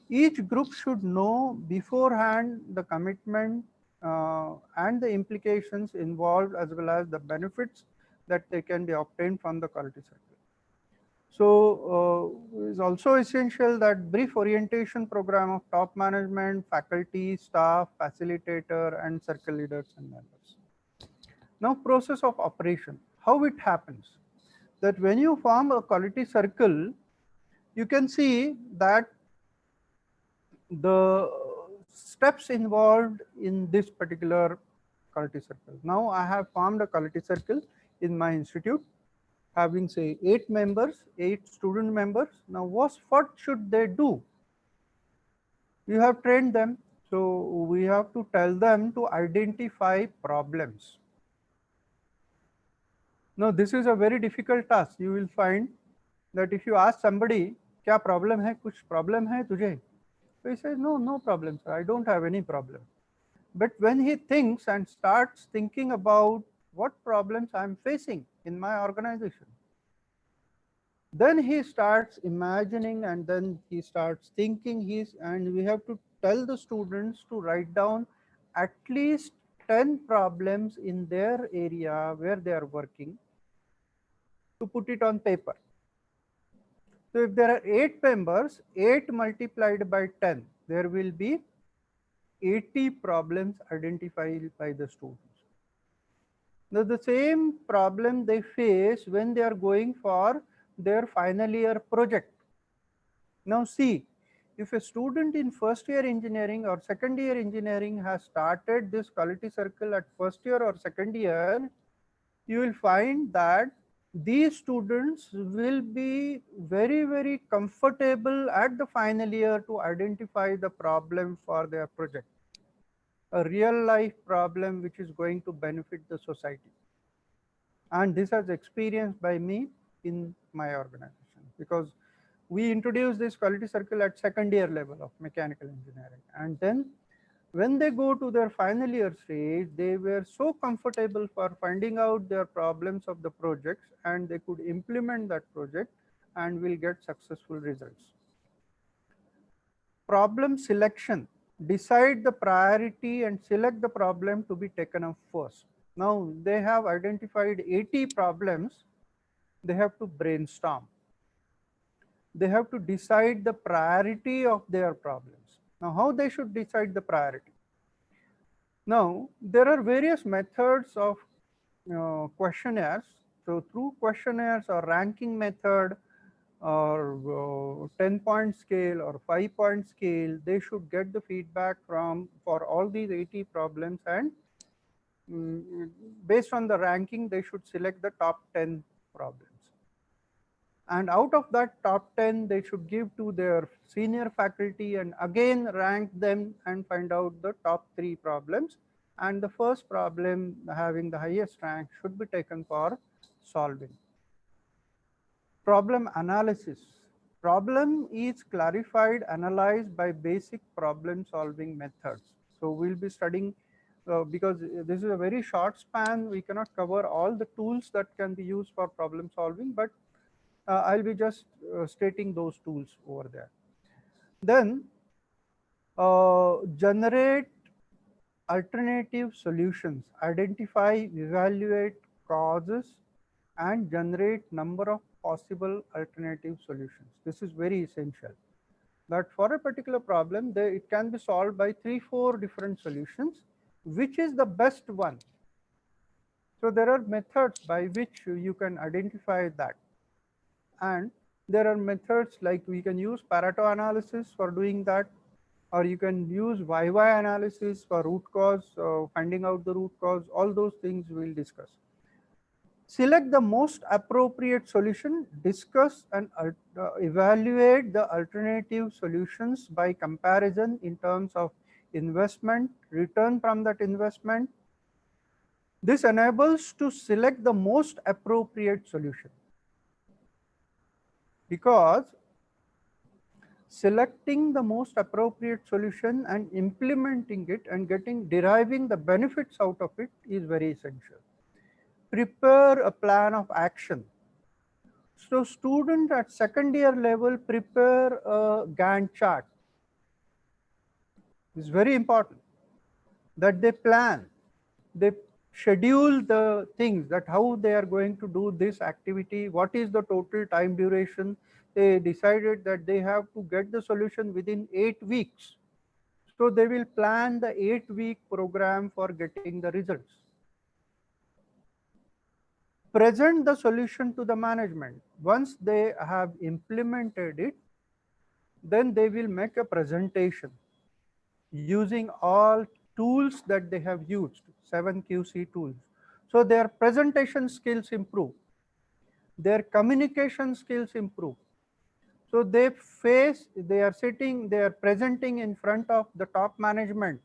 each group should know beforehand the commitment and the implications involved, as well as the benefits that they can be obtained from the quality circle. So it's also essential that brief orientation program of top management, faculty, staff, facilitator, and circle leaders and members. Now process of operation, how it happens, that when you form a quality circle, you can see that the steps involved in this particular quality circle. Now I have formed a quality circle in my institute, having say 8 members, 8 student members. Now what should they do? You have trained them, so we have to tell them to identify problems. Now this is a very difficult task. You will find that if you ask somebody, क्या problem है, कुछ problem है तुझे? So he says, no problem, sir, I don't have any problem. But when he thinks and starts thinking about what problems I'm facing in my organization, then he starts imagining, and then he starts thinking, and we have to tell the students to write down at least 10 problems in their area where they are working, to put it on paper. So if there are 8 members, 8 multiplied by 10, there will be 80 problems identified by the students. Now the same problem they face when they are going for their final year project. Now see, if a student in first year engineering or second year engineering has started this quality circle at first year or second year, you will find that these students will be very comfortable at the final year to identify the problem for their project, a real life problem which is going to benefit the society. And this is experienced by me in my organization, because we introduced this quality circle at second year level of mechanical engineering, and then When they go to their final year stage, they were so comfortable for finding out their problems of the projects, and they could implement that project and will get successful results. Problem selection. Decide the priority and select the problem to be taken up first. Now they have identified 80 problems. They have to brainstorm. They have to decide the priority of their problems. Now how they should decide the priority? Now there are various methods of questionnaires. So through questionnaires or ranking method or 10-point scale or 5-point scale, they should get the feedback from for all these 80 problems, and based on the ranking they should select the top 10 problems. And out of that top 10 they should give to their senior faculty and again rank them and find out the top 3 problems, and the first problem having the highest rank should be taken for solving. Problem analysis. Problem is clarified, analyzed by basic problem solving methods. So we'll be studying, because this is a very short span, we cannot cover all the tools that can be used for problem solving, but I'll be just stating those tools over there. Then generate alternative solutions, identify, evaluate causes, and generate number of possible alternative solutions. This is very essential, that for a particular problem it can be solved by 3-4 different solutions. Which is the best one? So there are methods by which you can identify that, and there are methods like we can use Pareto analysis for doing that, or you can use YY analysis for root cause, finding out the root cause. All those things we'll discuss. Select the most appropriate solution, discuss and evaluate the alternative solutions by comparison in terms of investment, return from that investment. This enables to select the most appropriate solution, because selecting the most appropriate solution and implementing it and deriving the benefits out of it is very essential. Prepare a plan of action. So student at second year level prepare a Gantt chart. It's very important that they plan, they schedule the things, that how they are going to do this activity, what is the total time duration. They decided that they have to get the solution within 8 weeks. So they will plan the 8-week program for getting the results. Present the solution to the management. Once they have implemented it, then they will make a presentation using all tools that they have used, 7 QC tools. So their presentation skills improve, their communication skills improve. So they are presenting in front of the top management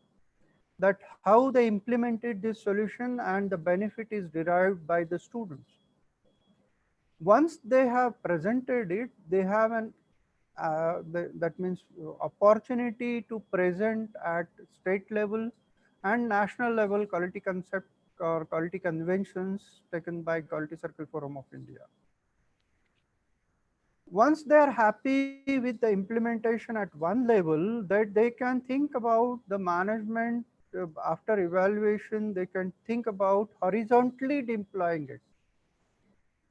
that how they implemented this solution and the benefit is derived by the students. Once they have presented it, they have that means opportunity to present at state level and national level quality concept or quality conventions taken by Quality Circle Forum of India. Once they are happy with the implementation at one level, that they can think about the management after evaluation, they can think about horizontally deploying it.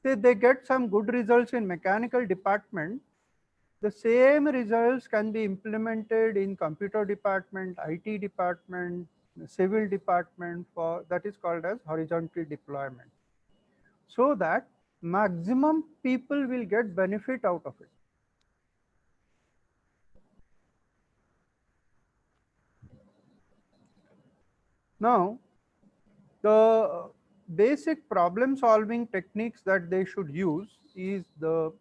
Say they get some good results in mechanical department, the same results can be implemented in computer department, IT department, civil department, for that is called as horizontal deployment, so that maximum people will get benefit out of it. Now, the basic problem solving techniques that they should use is the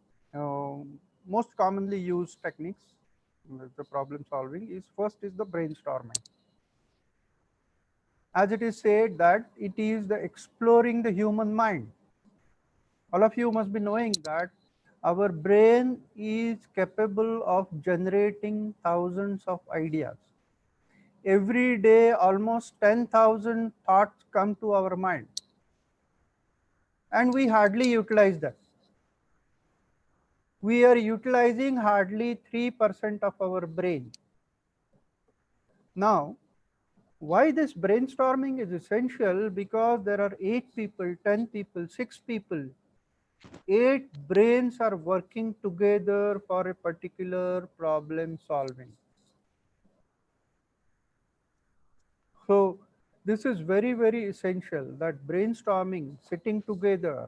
most commonly used techniques. The problem solving is first is the brainstorming. As it is said that it is the exploring the human mind. All of you must be knowing that our brain is capable of generating thousands of ideas. every day almost 10,000 thoughts come to our mind, and we hardly utilize that. We are utilizing hardly 3% of our brain. Now, why this brainstorming is essential? Because there are 8 people, 10 people, 6 people, 8 brains are working together for a particular problem solving. So this is very, very essential, that brainstorming, sitting together,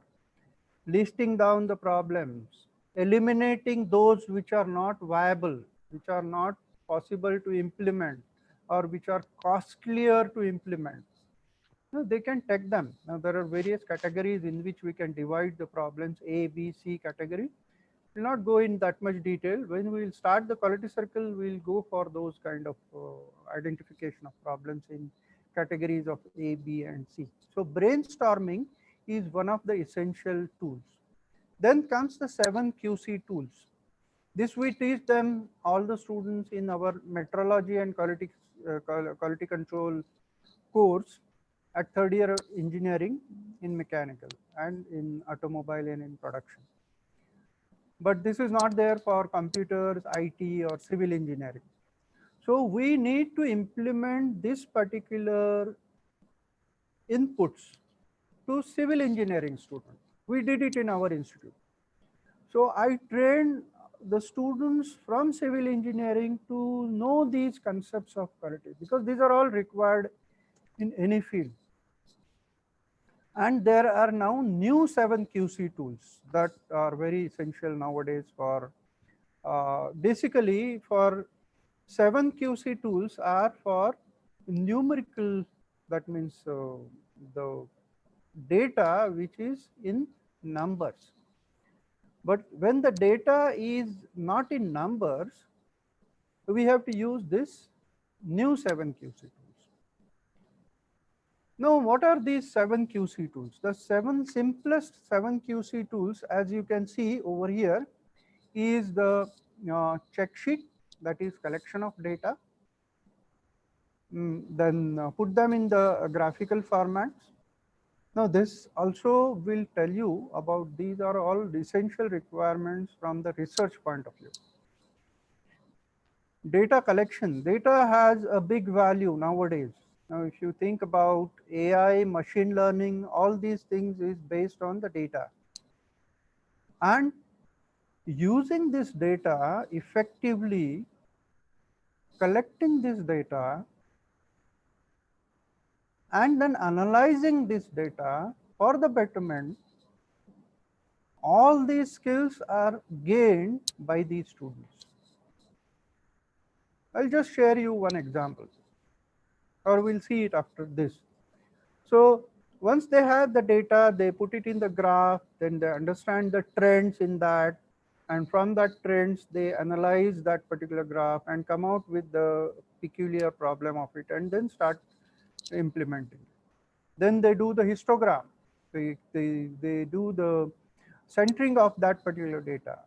listing down the problems, eliminating those which are not viable, which are not possible to implement, or which are costlier to implement. No, they can take them. Now there are various categories in which we can divide the problems, A, B, C category. We'll not go in that much detail. When we will start the quality circle, we'll go for those kind of identification of problems in categories of A, B, and C. So brainstorming is one of the essential tools. Then comes the 7 QC tools. This we teach them, all the students, in our metrology and quality control course at third year engineering in mechanical and in automobile and in production. But this is not there for computers, IT, or civil engineering. So we need to implement this particular inputs to civil engineering students. We did it in our institute. So I trained the students from civil engineering to know these concepts of quality, because these are all required in any field. And there are now new 7 QC tools that are very essential nowadays for basically for 7 QC tools are for numerical, that means the data which is in numbers. But when the data is not in numbers, we have to use this new 7 QC tools. Now, what are these 7 QC tools? The simplest 7 QC tools, as you can see over here, is the check sheet, that is collection of data. Then put them in the graphical formats. Now this also will tell you about, these are all essential requirements from the research point of view. Data collection. Data has a big value nowadays. Now if you think about AI, machine learning, all these things is based on the data. And using this data effectively, collecting this data, and then analyzing this data for the betterment, all these skills are gained by these students. I'll just share you one example, or we'll see it after this. So once they have the data, they put it in the graph, then they understand the trends in that, and from that trends they analyze that particular graph and come out with the peculiar problem of it, and then start implementing. Then they do the histogram. They do the centering of that particular data.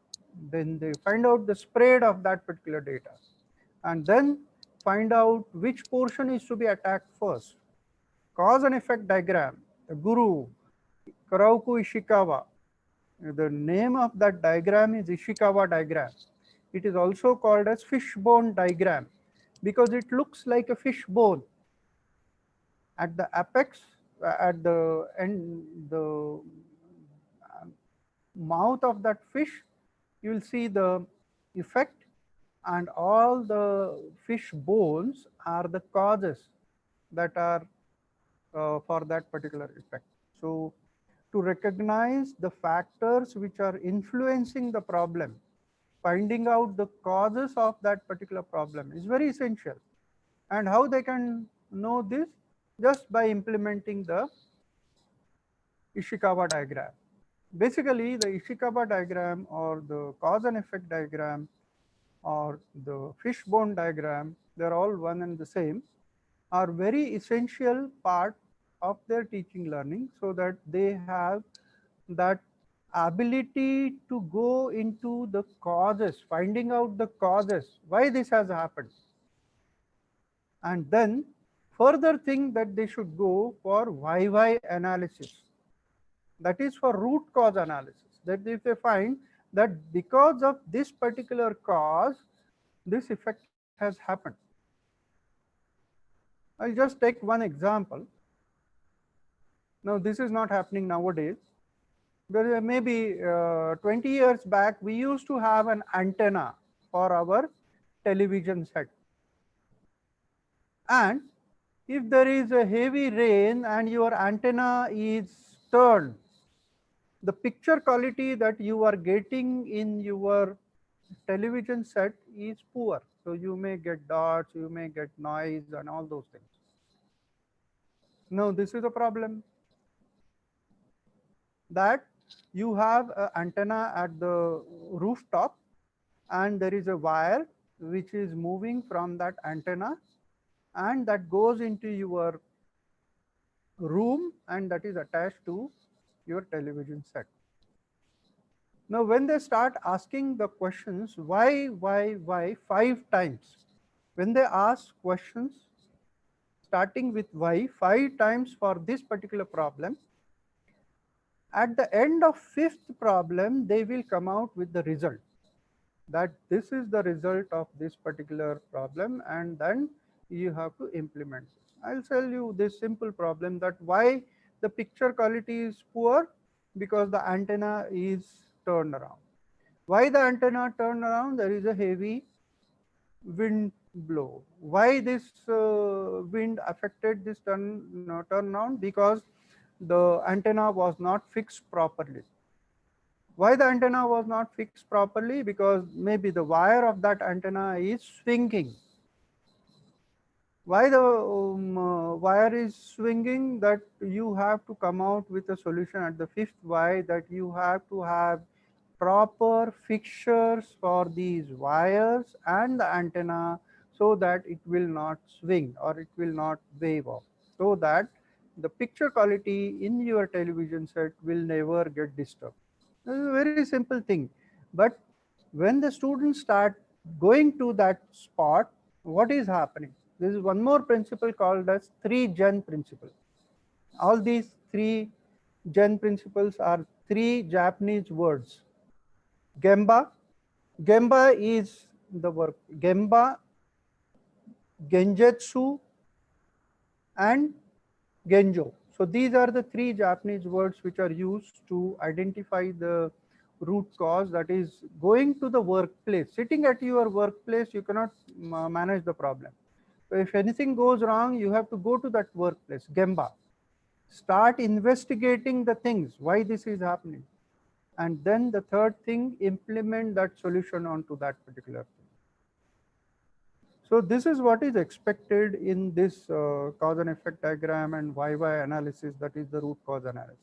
Then they find out the spread of that particular data, and then find out which portion is to be attacked first. Cause and effect diagram, the guru, Kurauku Ishikawa. The name of that diagram is Ishikawa diagram. It is also called as fishbone diagram because it looks like a fishbone. At the apex, at the end, the mouth of that fish, you will see the effect, and all the fish bones are the causes that are for that particular effect. So to recognize the factors which are influencing the problem, finding out the causes of that particular problem is very essential. And how they can know this? Just by implementing the Ishikawa diagram. Basically, the Ishikawa diagram or the cause and effect diagram or the fishbone diagram, they're all one and the same, are very essential part of their teaching learning, so that they have that ability to go into the causes, finding out the causes, why this has happened. And then further thing that they should go for YY analysis, that is for root cause analysis, that if they find that because of this particular cause this effect has happened. I'll just take one example. Now this is not happening nowadays. There maybe 20 years back we used to have an antenna for our television set, and if there is a heavy rain and your antenna is turned, the picture quality that you are getting in your television set is poor. So you may get dots, you may get noise and all those things. Now this is a problem, that you have an antenna at the rooftop and there is a wire which is moving from that antenna and that goes into your room and that is attached to your television set. Now when they start asking the questions why 5 times, when they ask questions starting with why 5 times for this particular problem, at the end of 5th problem they will come out with the result, that this is the result of this particular problem, and then you have to implement it. I'll tell you this simple problem, that why the picture quality is poor, because the antenna is turned around. Why the antenna turned around? There is a heavy wind blow. Why this wind affected this turn around? Because the antenna was not fixed properly. Why the antenna was not fixed properly? Because maybe the wire of that antenna is swinging. Why the wire is swinging? That you have to come out with a solution at the 5th why, that you have to have proper fixtures for these wires and the antenna so that it will not swing or it will not wave off, so that the picture quality in your television set will never get disturbed. This is a very simple thing. But when the students start going to that spot, what is happening? There is one more principle called as 3 Gen principle. All these 3 Gen principles are 3 Japanese words. Gemba. Gemba is the work. Gemba, Genjutsu, and Genjo. So these are the 3 Japanese words which are used to identify the root cause, that is going to the workplace. Sitting at your workplace, you cannot manage the problem. So if anything goes wrong, you have to go to that workplace, Gemba. Start investigating the things, why this is happening. And then the third thing, implement that solution onto that particular thing. So this is what is expected in this cause and effect diagram and YY analysis, that is the root cause analysis.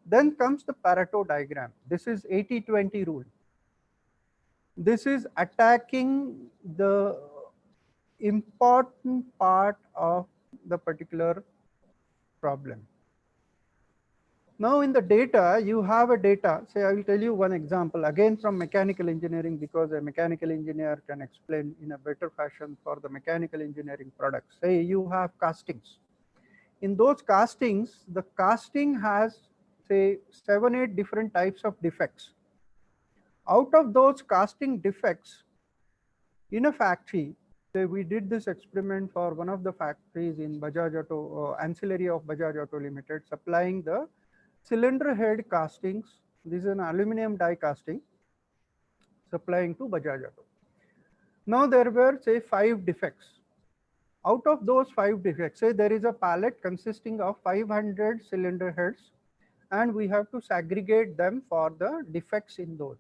Then comes the Pareto diagram. This is 80-20 rule. This is attacking the important part of the particular problem. Now in the data, you have a data. Say, I will tell you one example again from mechanical engineering, because a mechanical engineer can explain in a better fashion for the mechanical engineering products. Say you have castings. In those castings, the casting has say 7-8 different types of defects. Out of those casting defects in a factory, say we did this experiment for one of the factories in Bajaj Auto, ancillary of Bajaj Auto Limited, supplying the cylinder head castings. This is an aluminum die casting supplying to Bajaj Auto. Now there were say 5 defects. Out of those 5 defects, say there is a pallet consisting of 500 cylinder heads, and we have to segregate them for the defects in those.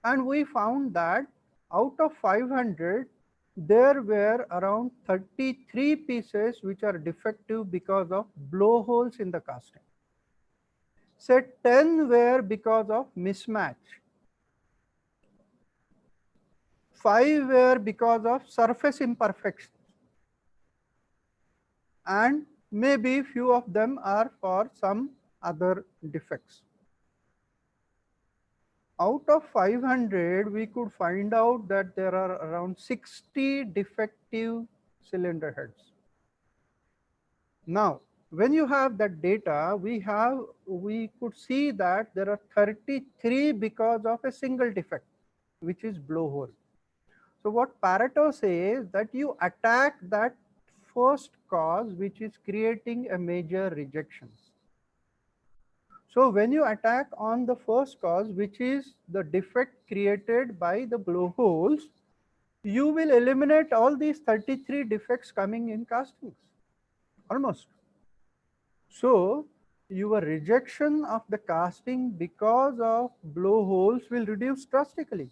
And we found that out of 500, there were around 33 pieces which are defective because of blowholes in the casting. Say 10 were because of mismatch. 5 were because of surface imperfections. And maybe few of them are for some other defects. Out of 500, we could find out that there are around 60 defective cylinder heads. Now, when you have that data, we could see that there are 33 because of a single defect, which is blowhole. So what Pareto says that you attack that first cause which is creating a major rejection. So when you attack on the first cause, which is the defect created by the blowholes, you will eliminate all these 33 defects coming in castings, almost. So your rejection of the casting because of blowholes will reduce drastically.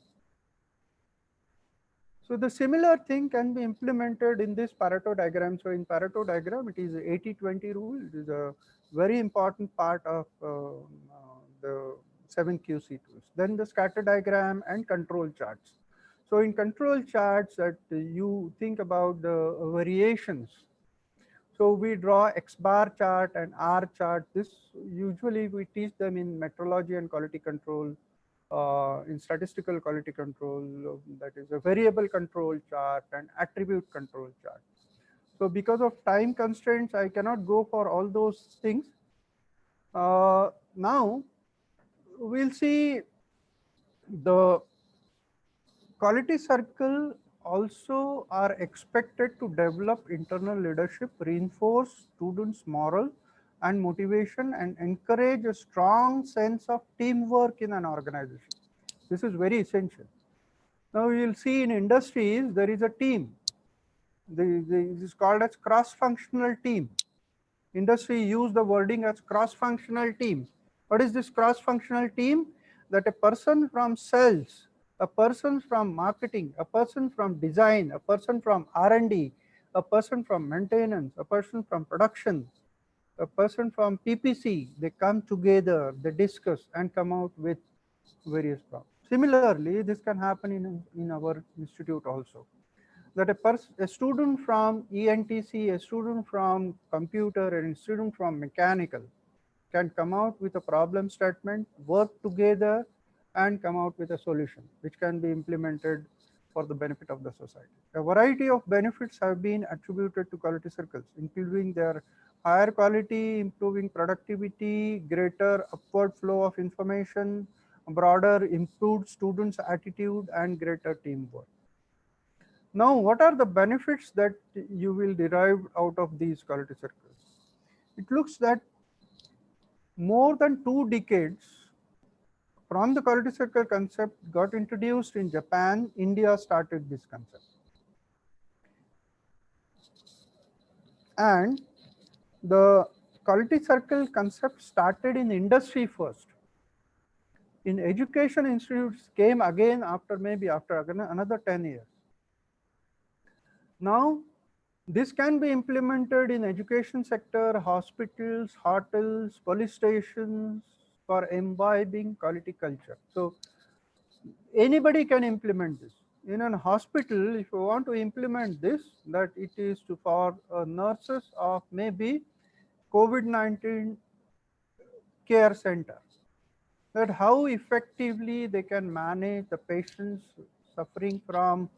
So the similar thing can be implemented in this Pareto diagram. So in Pareto diagram, it is 80-20 rule. It is a very important part of the 7QC tools. Then the scatter diagram and control charts. So in control charts that you think about the variations. So we draw X bar chart and R chart. This usually we teach them in metrology and quality control. In statistical quality control, that is a variable control chart and attribute control chart. So because of time constraints, I cannot go for all those things. Now we'll see the quality circle also are expected to develop internal leadership, reinforce students' moral and motivation, and encourage a strong sense of teamwork in an organization. This is very essential. Now you will see in industries there is a team. This is called as cross-functional team. Industry use the wording as cross-functional team. What is this cross-functional team? That a person from sales, a person from marketing, a person from design, a person from R&D, a person from maintenance, a person from production, a person from PPC, they come together, they discuss and come out with various problems. Similarly, this can happen in our institute also. That a student from ENTC, a student from computer, and a student from mechanical can come out with a problem statement, work together, and come out with a solution, which can be implemented for the benefit of the society. A variety of benefits have been attributed to quality circles, including their higher quality, improving productivity, greater upward flow of information, broader improved students' attitude, and greater teamwork. Now, what are the benefits that you will derive out of these quality circles? It looks that more than 2 decades from the quality circle concept got introduced in Japan, India started this concept. And the quality circle concept started in industry first. In education institutes came again after another 10 years. Now, this can be implemented in education sector, hospitals, hotels, police stations for imbibing quality culture. So anybody can implement this. In a hospital, if you want to implement this, that it is for nurses of maybe COVID-19 care center, that how effectively they can manage the patients suffering from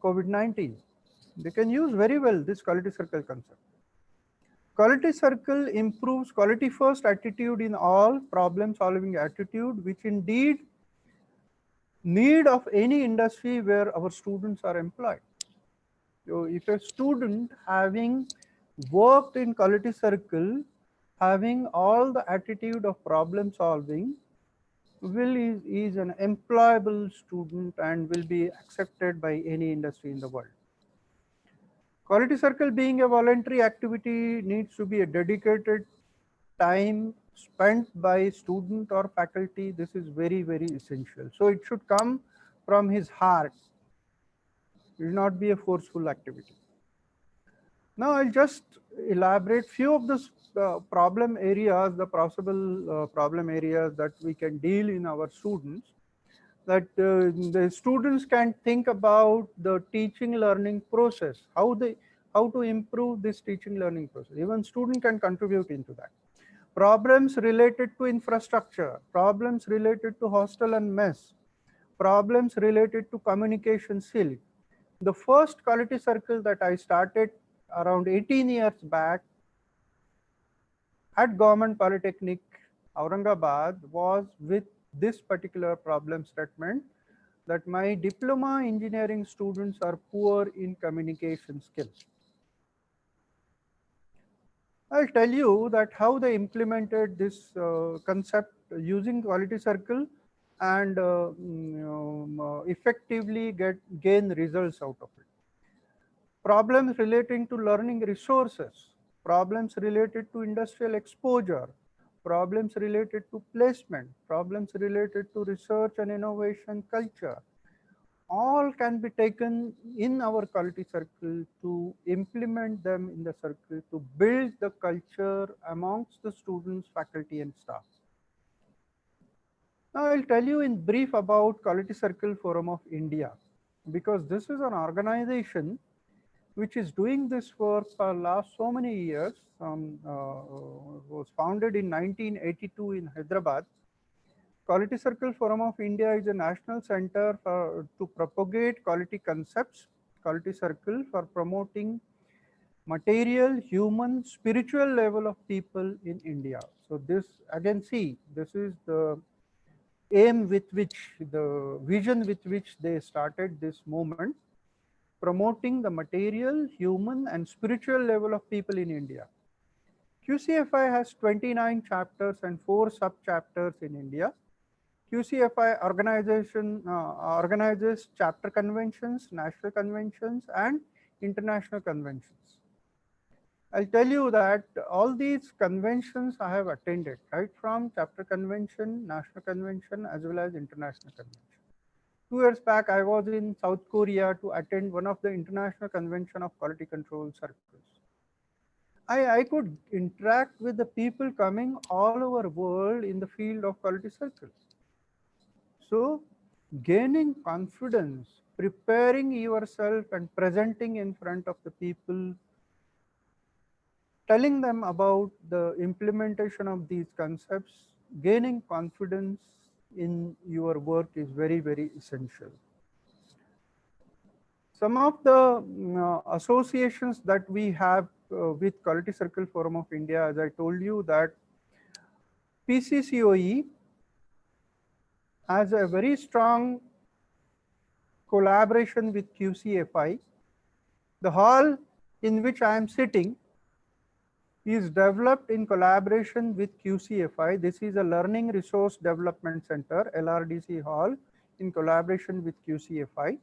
COVID-19. They can use very well this quality circle concept. Quality circle improves quality first attitude in all, problem solving attitude, which indeed need of any industry where our students are employed. So if a student having worked in quality circle, having all the attitude of problem solving, is an employable student and will be accepted by any industry in the world. Quality circle being a voluntary activity needs to be a dedicated time spent by student or faculty. This is very, very essential. So it should come from his heart. It will not be a forceful activity. Now I'll just elaborate few of the problem areas, the possible problem areas that we can deal in our students, that the students can think about the teaching learning process, how to improve this teaching learning process. Even student can contribute into that. Problems related to infrastructure, problems related to hostel and mess, problems related to communication skill, The first quality circle that I started around 18 years back at Government Polytechnic, Aurangabad, was with this particular problem statement that my diploma engineering students are poor in communication skills. I'll tell you that how they implemented this concept using quality circle and effectively gain results out of it. Problems relating to learning resources, problems related to industrial exposure, problems related to placement, problems related to research and innovation culture, all can be taken in our quality circle to implement them in the circle to build the culture amongst the students, faculty and staff. Now I'll tell you in brief about Quality Circle Forum of India, because this is an organization which is doing this work for last so many years. Was founded in 1982 in Hyderabad. Quality Circle Forum of India is a national center to propagate quality concepts, quality circle for promoting material, human, spiritual level of people in India. So this, again, see, this is the aim with which, the vision with which they started this movement, promoting the material, human and spiritual level of people in India. QCFI has 29 chapters and 4 sub-chapters in India. QCFI organizes chapter conventions, national conventions, and international conventions. I'll tell you that all these conventions I have attended, right from chapter convention, national convention, as well as international convention. 2 years back, I was in South Korea to attend one of the international convention of quality control circles. I could interact with the people coming all over world in the field of quality circles. So gaining confidence, preparing yourself and presenting in front of the people, telling them about the implementation of these concepts, gaining confidence in your work is very, very essential. Some of the associations that we have with Quality Circle Forum of India, as I told you, that PCCOE has a very strong collaboration with QCFI. The hall in which I am sitting is developed in collaboration with QCFI. This is a Learning Resource Development Center, LRDC hall, in collaboration with QCFI.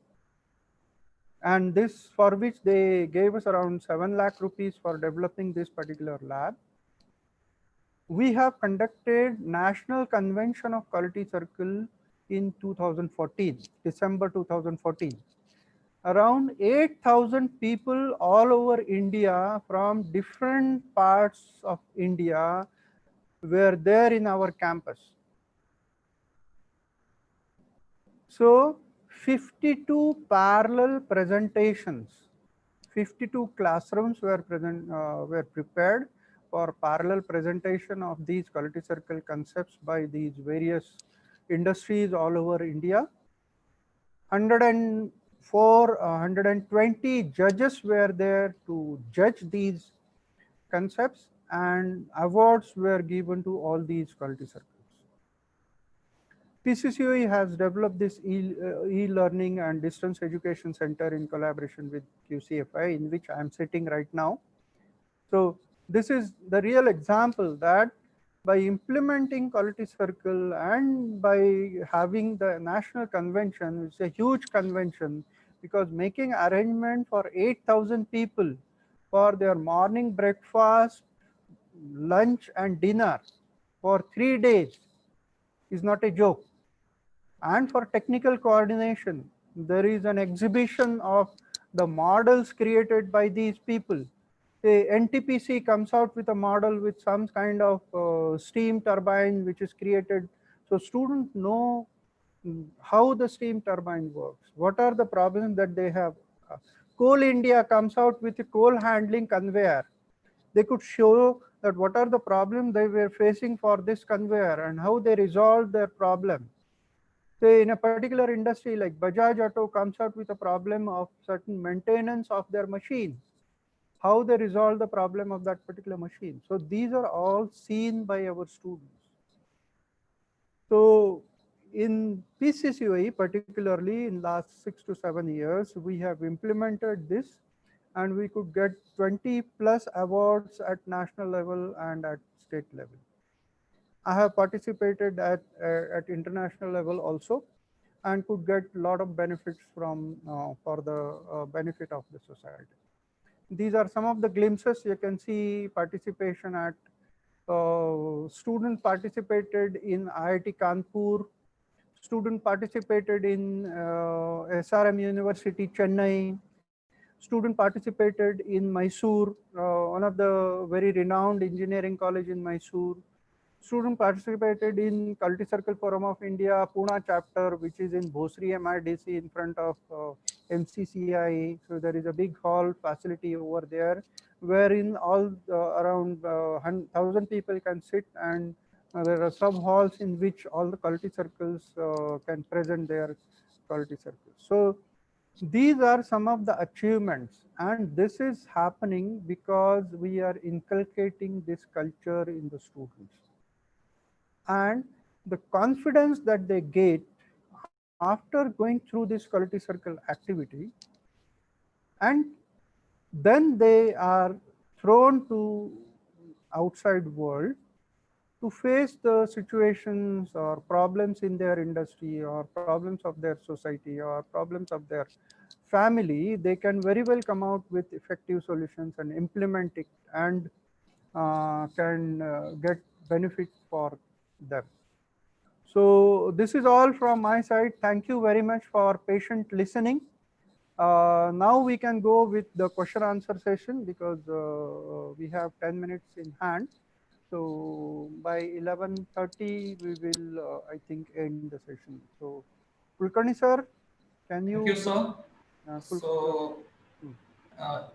And this, for which they gave us around 7 lakh rupees for developing this particular lab. We have conducted National Convention of Quality Circle in 2014, December 2014. Around 8,000 people all over India from different parts of India were there in our campus. So 52 parallel presentations, 52 classrooms were prepared for parallel presentation of these quality circle concepts by these various industries all over India. 120 judges were there to judge these concepts, and awards were given to all these quality circles. PCCOE has developed this e-learning and distance education center in collaboration with QCFI, in which I am sitting right now. So this is the real example that by implementing quality circle and by having the national convention, it's a huge convention, because making arrangement for 8,000 people for their morning breakfast, lunch and dinner for 3 days is not a joke. And for technical coordination, there is an exhibition of the models created by these people. The NTPC comes out with a model with some kind of steam turbine which is created. So students know how the steam turbine works, what are the problems that they have. Coal India comes out with a coal handling conveyor. They could show that what are the problems they were facing for this conveyor and how they resolved their problem. Say in a particular industry like Bajaj Auto comes out with a problem of certain maintenance of their machine, how they resolve the problem of that particular machine. So these are all seen by our students. So in PCCOE, particularly in last 6 to 7 years, we have implemented this, and we could get 20 plus awards at national level and at state level. I have participated at international level also, and could get a lot of benefits from for the benefit of the society. These are some of the glimpses. You can see participation at student participated in IIT Kanpur, student participated in SRM University, Chennai, student participated in Mysore, one of the very renowned engineering college in Mysore. Student participated in Culti Circle Forum of India, Pune chapter, which is in Bhosri MIDC in front of MCCI. So there is a big hall facility over there, wherein all around 1,000 people can sit, and there are sub halls in which all the Culti circles can present their Culti circles. So these are some of the achievements, and this is happening because we are inculcating this culture in the students. And the confidence that they get after going through this quality circle activity, and then they are thrown to outside world to face the situations or problems in their industry or problems of their society or problems of their family, they can very well come out with effective solutions and implement it, and can get benefit for them. So this is all from my side. Thank you very much for patient listening. Now we can go with the question answer session, because we have 10 minutes in hand. So by 11:30 we will, I think, end the session. So Kulkarni sir, can you? Thank you, sir. Kul- So hmm,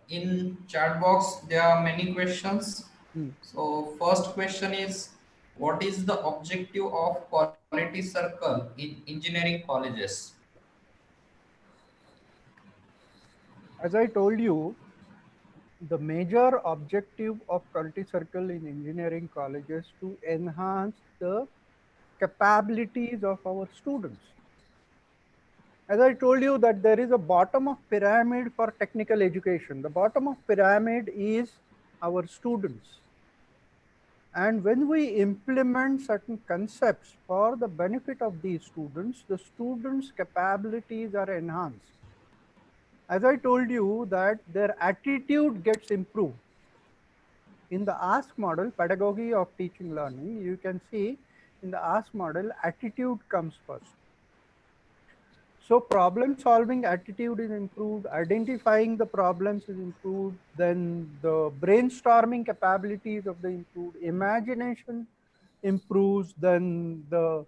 in chat box there are many questions. hmm. So first question is, what is the objective of quality circle in engineering colleges? As I told you, the major objective of Culti Circle in engineering colleges to enhance the capabilities of our students. As I told you that there is a bottom of pyramid for technical education. The bottom of pyramid is our students. And when we implement certain concepts for the benefit of these students, the students' capabilities are enhanced. As I told you that their attitude gets improved. In the ask model, pedagogy of teaching learning, you can see in the ask model, attitude comes first. So problem solving attitude is improved, identifying the problems is improved, then the brainstorming capabilities of the improved, imagination improves, then the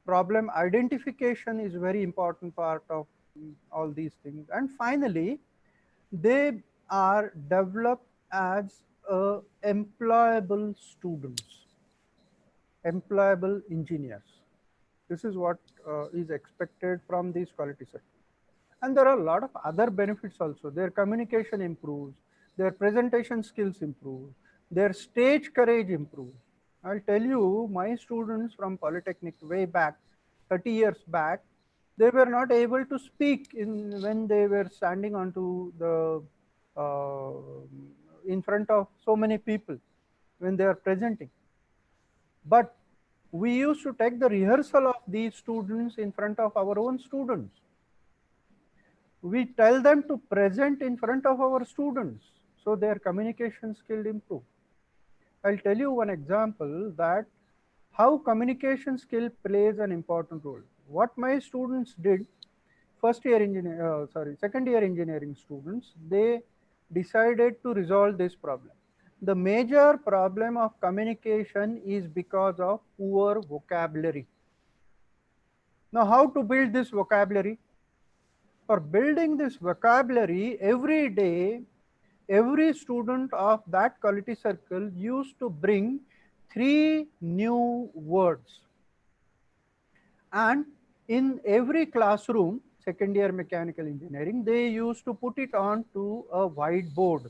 problem identification is very important part of all these things. And finally, they are developed as employable students, employable engineers. This is what is expected from these quality sectors. And there are a lot of other benefits also. Their communication improves, their presentation skills improve, their stage courage improves. I'll tell you, my students from Polytechnic way back, 30 years back, they were not able to speak when they were standing onto the uh, in front of so many people when they are presenting. But we used to take the rehearsal of these students in front of our own students. We tell them to present in front of our students, so their communication skill improve. I'll tell you one example that how communication skill plays an important role. What my students did, second year engineering students, they decided to resolve this problem. The major problem of communication is because of poor vocabulary. Now, how to build this vocabulary? For building this vocabulary, every day, every student of that quality circle used to bring 3 new words. And in every classroom, second year mechanical engineering, they used to put it on to a whiteboard.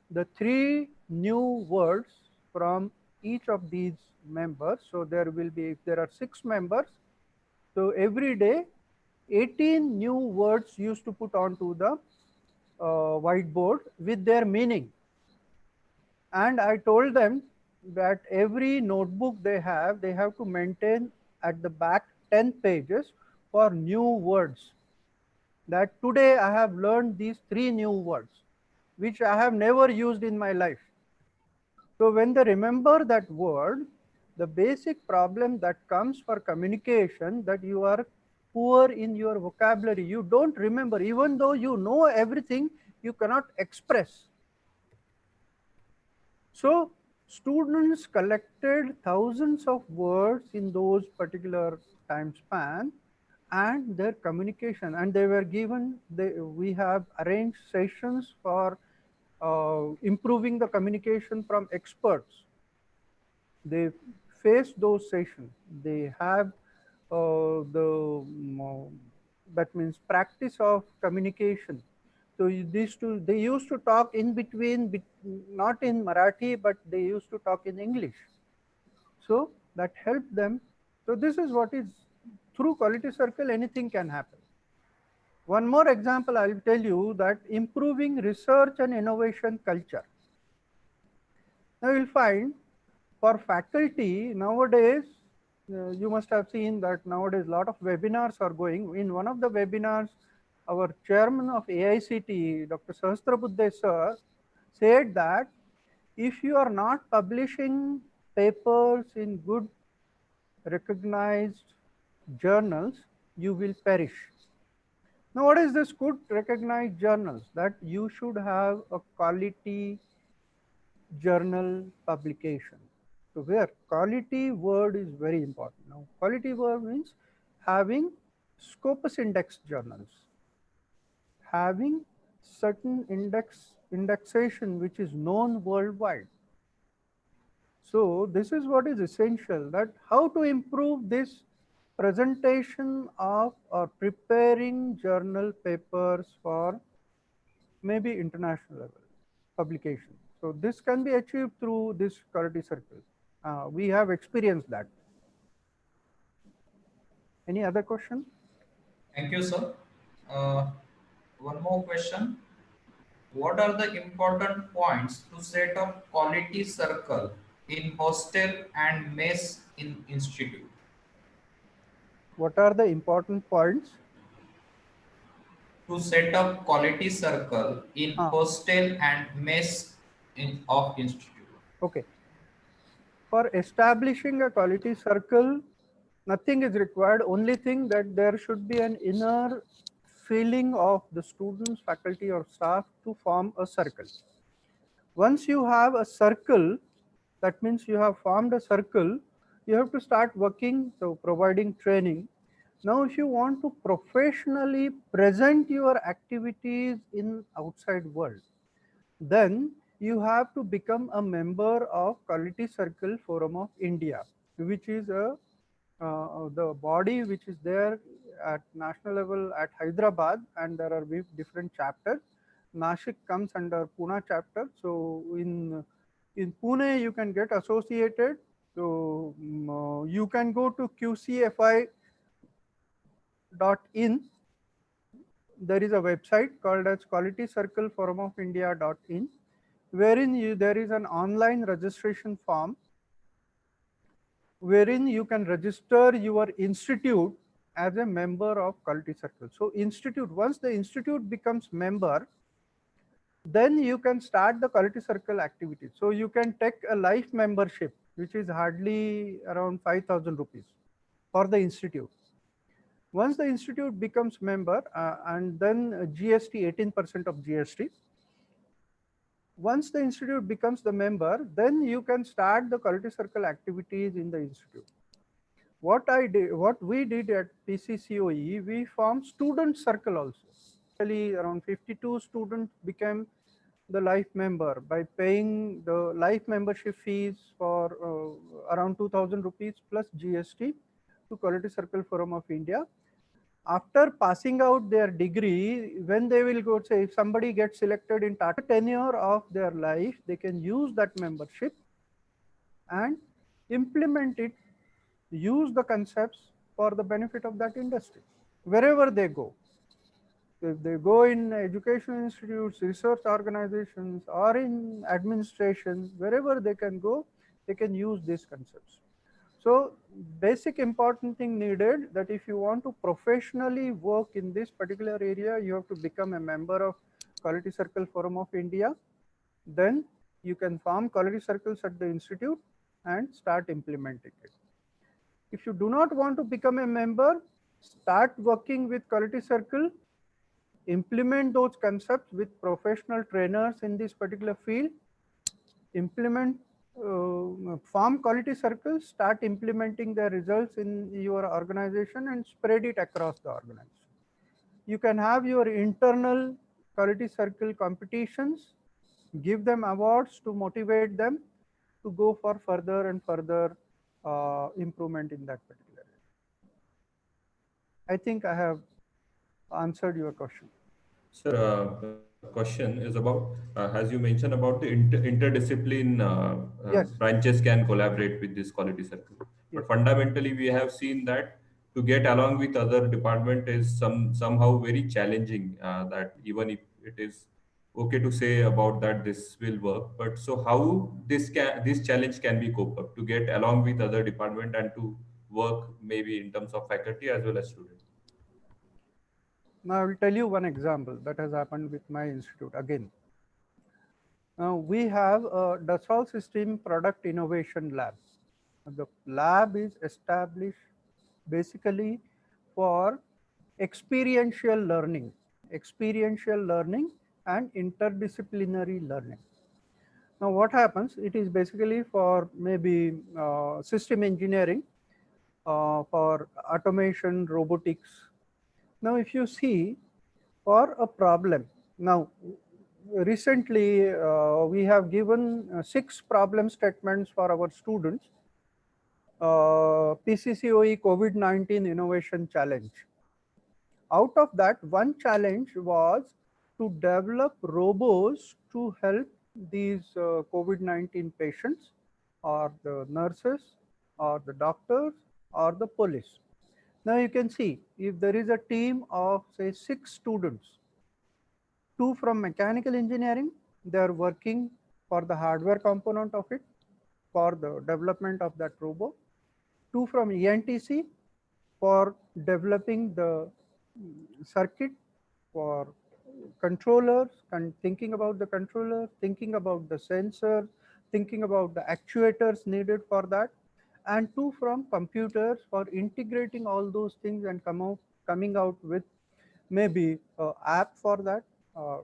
The three new words from each of these members. So there will be, if there are 6 members, so every day 18 new words used to put onto the whiteboard with their meaning. And I told them that every notebook they have to maintain at the back 10 pages for new words. That today I have learned these 3 new words, which I have never used in my life. So when they remember that word, the basic problem that comes for communication, that you are poor in your vocabulary, you don't remember, even though you know everything, you cannot express. So students collected thousands of words in those particular time span, and their communication, and they were given, we have arranged sessions for improving the communication from experts. They face those sessions. They have that means practice of communication. So they used to talk in between, not in Marathi, but they used to talk in English. So that helped them. So this is what is, through quality circle, anything can happen. One more example I will tell you, that improving research and innovation culture. Now you'll find for faculty nowadays, you must have seen that nowadays a lot of webinars are going. In one of the webinars, our chairman of AICT, Dr. Sahasrabuddhe sir, said that if you are not publishing papers in good recognized journals, you will perish. Now what is this good recognized journals? That you should have a quality journal publication. So where quality word is very important. Now quality word means having Scopus index journals, having certain indexation which is known worldwide. So this is what is essential, that how to improve this presentation of or preparing journal papers for maybe international level publication. So this can be achieved through this quality circle. We have experienced that. Any other question? Thank you, sir. Uh, One more question. What are the important points to set up quality circle in hostel and mess in institute? What are the important points? To set up quality circle in Ah, hostel and mess of institute. okay. For establishing a quality circle, nothing is required. Only thing that there should be an inner feeling of the students, faculty or staff to form a circle. Once you have a circle, that means you have formed a circle, you have to start working, so providing training. Now if you want to professionally present your activities in outside world, then you have to become a member of Quality Circle Forum of India, which is the body which is there at national level at Hyderabad, and there are different chapters. Nashik comes under Pune chapter. So in Pune you can get associated. So you can go to qcfi.in. There is a website called as Quality Circle Forum of India.in, wherein there is an online registration form wherein you can register your institute as a member of Quality Circle. So institute, once the institute becomes member, then you can start the Quality Circle activities. So you can take a life membership, which is hardly around 5,000 rupees for the institute. Once the institute becomes member, and then GST, 18% of GST. Once the institute becomes the member, then you can start the Quality Circle activities in the institute. What we did at PCCOE, we formed student circle also. Actually, around 52 students became the life member by paying the life membership fees for around 2,000 rupees plus GST. to Quality Circle Forum of India. After passing out their degree, when they will go, say if somebody gets selected in Tata tenure of their life, they can use that membership and implement it, use the concepts for the benefit of that industry, wherever they go. If they go in educational institutes, research organizations, or in administration, wherever they can go, they can use these concepts. So basic important thing needed, that if you want to professionally work in this particular area, you have to become a member of Quality Circle Forum of India. Then you can form quality circles at the institute and start implementing it. If you do not want to become a member, start working with Quality Circle, implement those concepts with professional trainers in this particular field, implement, form quality circles, start implementing the results in your organization and spread it across the organization. You can have your internal quality circle competitions, give them awards to motivate them to go for further and further improvement in that particular area. I think I have answered your question. Sir, the question is about, as you mentioned about the interdiscipline Yes. branches can collaborate with this quality circle. Yes. But fundamentally, we have seen that to get along with other department is somehow very challenging. That even if it is okay to say about that this will work, but so how this challenge can be coped up to get along with other department and to work maybe in terms of faculty as well as students. Now I will tell you one example that has happened with my institute again. Now we have a Dassault System Product Innovation Lab. The lab is established basically for experiential learning and interdisciplinary learning. Now what happens, it is basically for maybe system engineering, for automation, robotics. Now if you see, for a problem, now recently we have given 6 problem statements for our students, PCCOE COVID-19 Innovation Challenge. Out of that, one challenge was to develop robots to help these COVID-19 patients, or the nurses, or the doctors, or the police. Now you can see, if there is a team of say 6 students, 2 from mechanical engineering, they are working for the hardware component of it, for the development of that robot. 2 from ENTC for developing the circuit, for controllers, thinking about the controller, thinking about the sensor, thinking about the actuators needed for that, and 2 from computers for integrating all those things and coming out with maybe an app for that,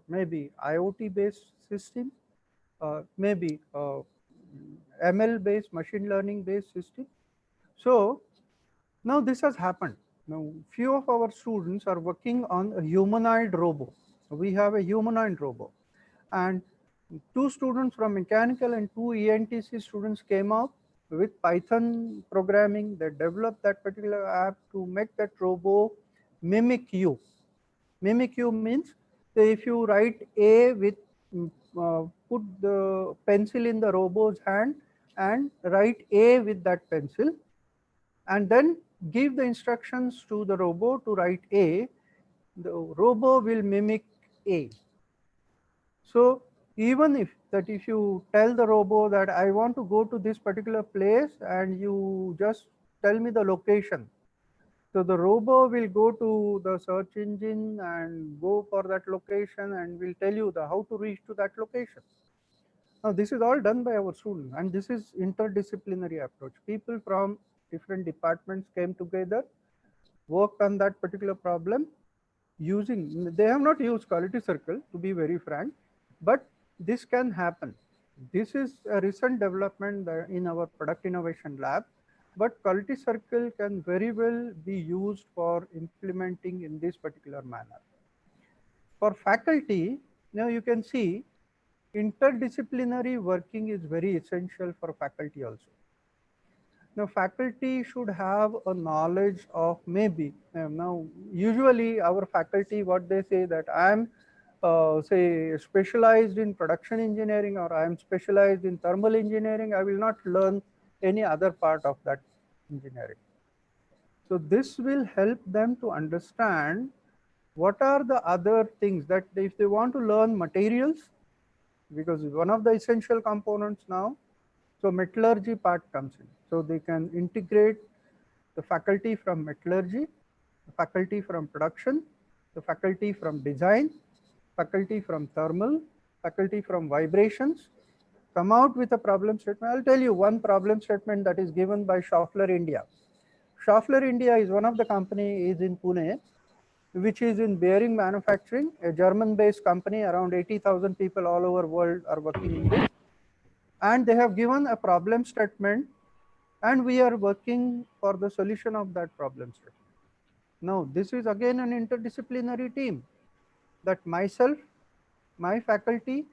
maybe IoT based system, maybe ML based, machine learning based system. So now this has happened. Now few of our students are working on a humanoid robot. We have a humanoid robot, and 2 students from mechanical and 2 ENTC students came up with Python programming. They developed that particular app to make that robot mimic you. Mimic you means, say if you write A with, put the pencil in the robot's hand and write A with that pencil, and then give the instructions to the robot to write A, the robot will mimic A. So even if you tell the robot that I want to go to this particular place and you just tell me the location, so the robot will go to the search engine and go for that location and will tell you how to reach to that location. Now this is all done by our students, and this is interdisciplinary approach. People from different departments came together, worked on that particular problem using, they have not used quality circle to be very frank, but this can happen. This is a recent development in our product innovation lab, but quality circle can very well be used for implementing in this particular manner. For faculty, now you can see interdisciplinary working is very essential for faculty also. Now, faculty should have a knowledge of maybe, now usually our faculty, what they say that I am say specialized in production engineering, or I am specialized in thermal engineering, I will not learn any other part of that engineering. So this will help them to understand what are the other things that if they want to learn materials, because one of the essential components now, so metallurgy part comes in. So they can integrate the faculty from metallurgy, the faculty from production, the faculty from design, faculty from thermal, faculty from vibrations, come out with a problem statement. I'll tell you one problem statement that is given by Schaeffler India. Schaeffler India is one of the company is in Pune, which is in bearing manufacturing, a German-based company. Around 80,000 people all over world are working in this. And they have given a problem statement, and we are working for the solution of that problem statement. Now, this is again an interdisciplinary team that myself, my faculty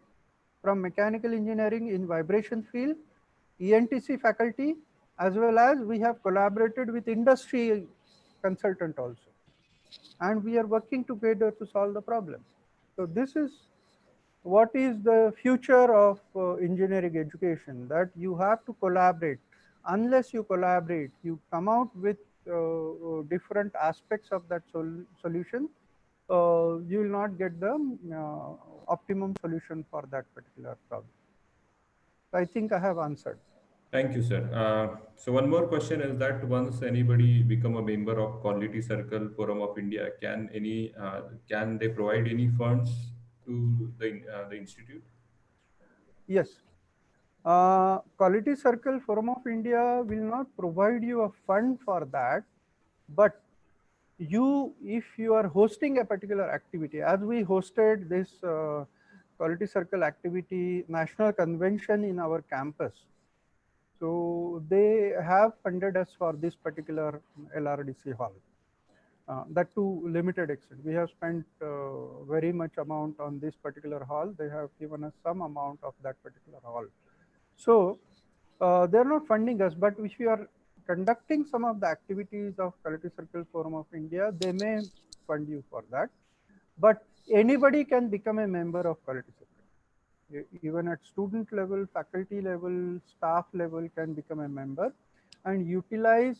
from mechanical engineering in vibration field, ENTC faculty, as well as we have collaborated with industry consultant also. And we are working together to solve the problem. So this is what is the future of engineering education, that you have to collaborate. Unless you collaborate, you come out with different aspects of that solution, you will not get the optimum solution for that particular problem. So I think I have answered. Thank you, sir. So one more question is that once anybody become a member of Quality Circle Forum of India, can they provide any funds to the institute? Yes. Quality Circle Forum of India will not provide you a fund for that, but you, if you are hosting a particular activity, as we hosted this Quality Circle activity national convention in our campus, so they have funded us for this particular LRDC hall. That to limited extent. We have spent very much amount on this particular hall. They have given us some amount of that particular hall. So they're not funding us, but if you are conducting some of the activities of Quality Circle Forum of India, they may fund you for that. But anybody can become a member of Quality Circle. Even at student level, faculty level, staff level can become a member and utilize.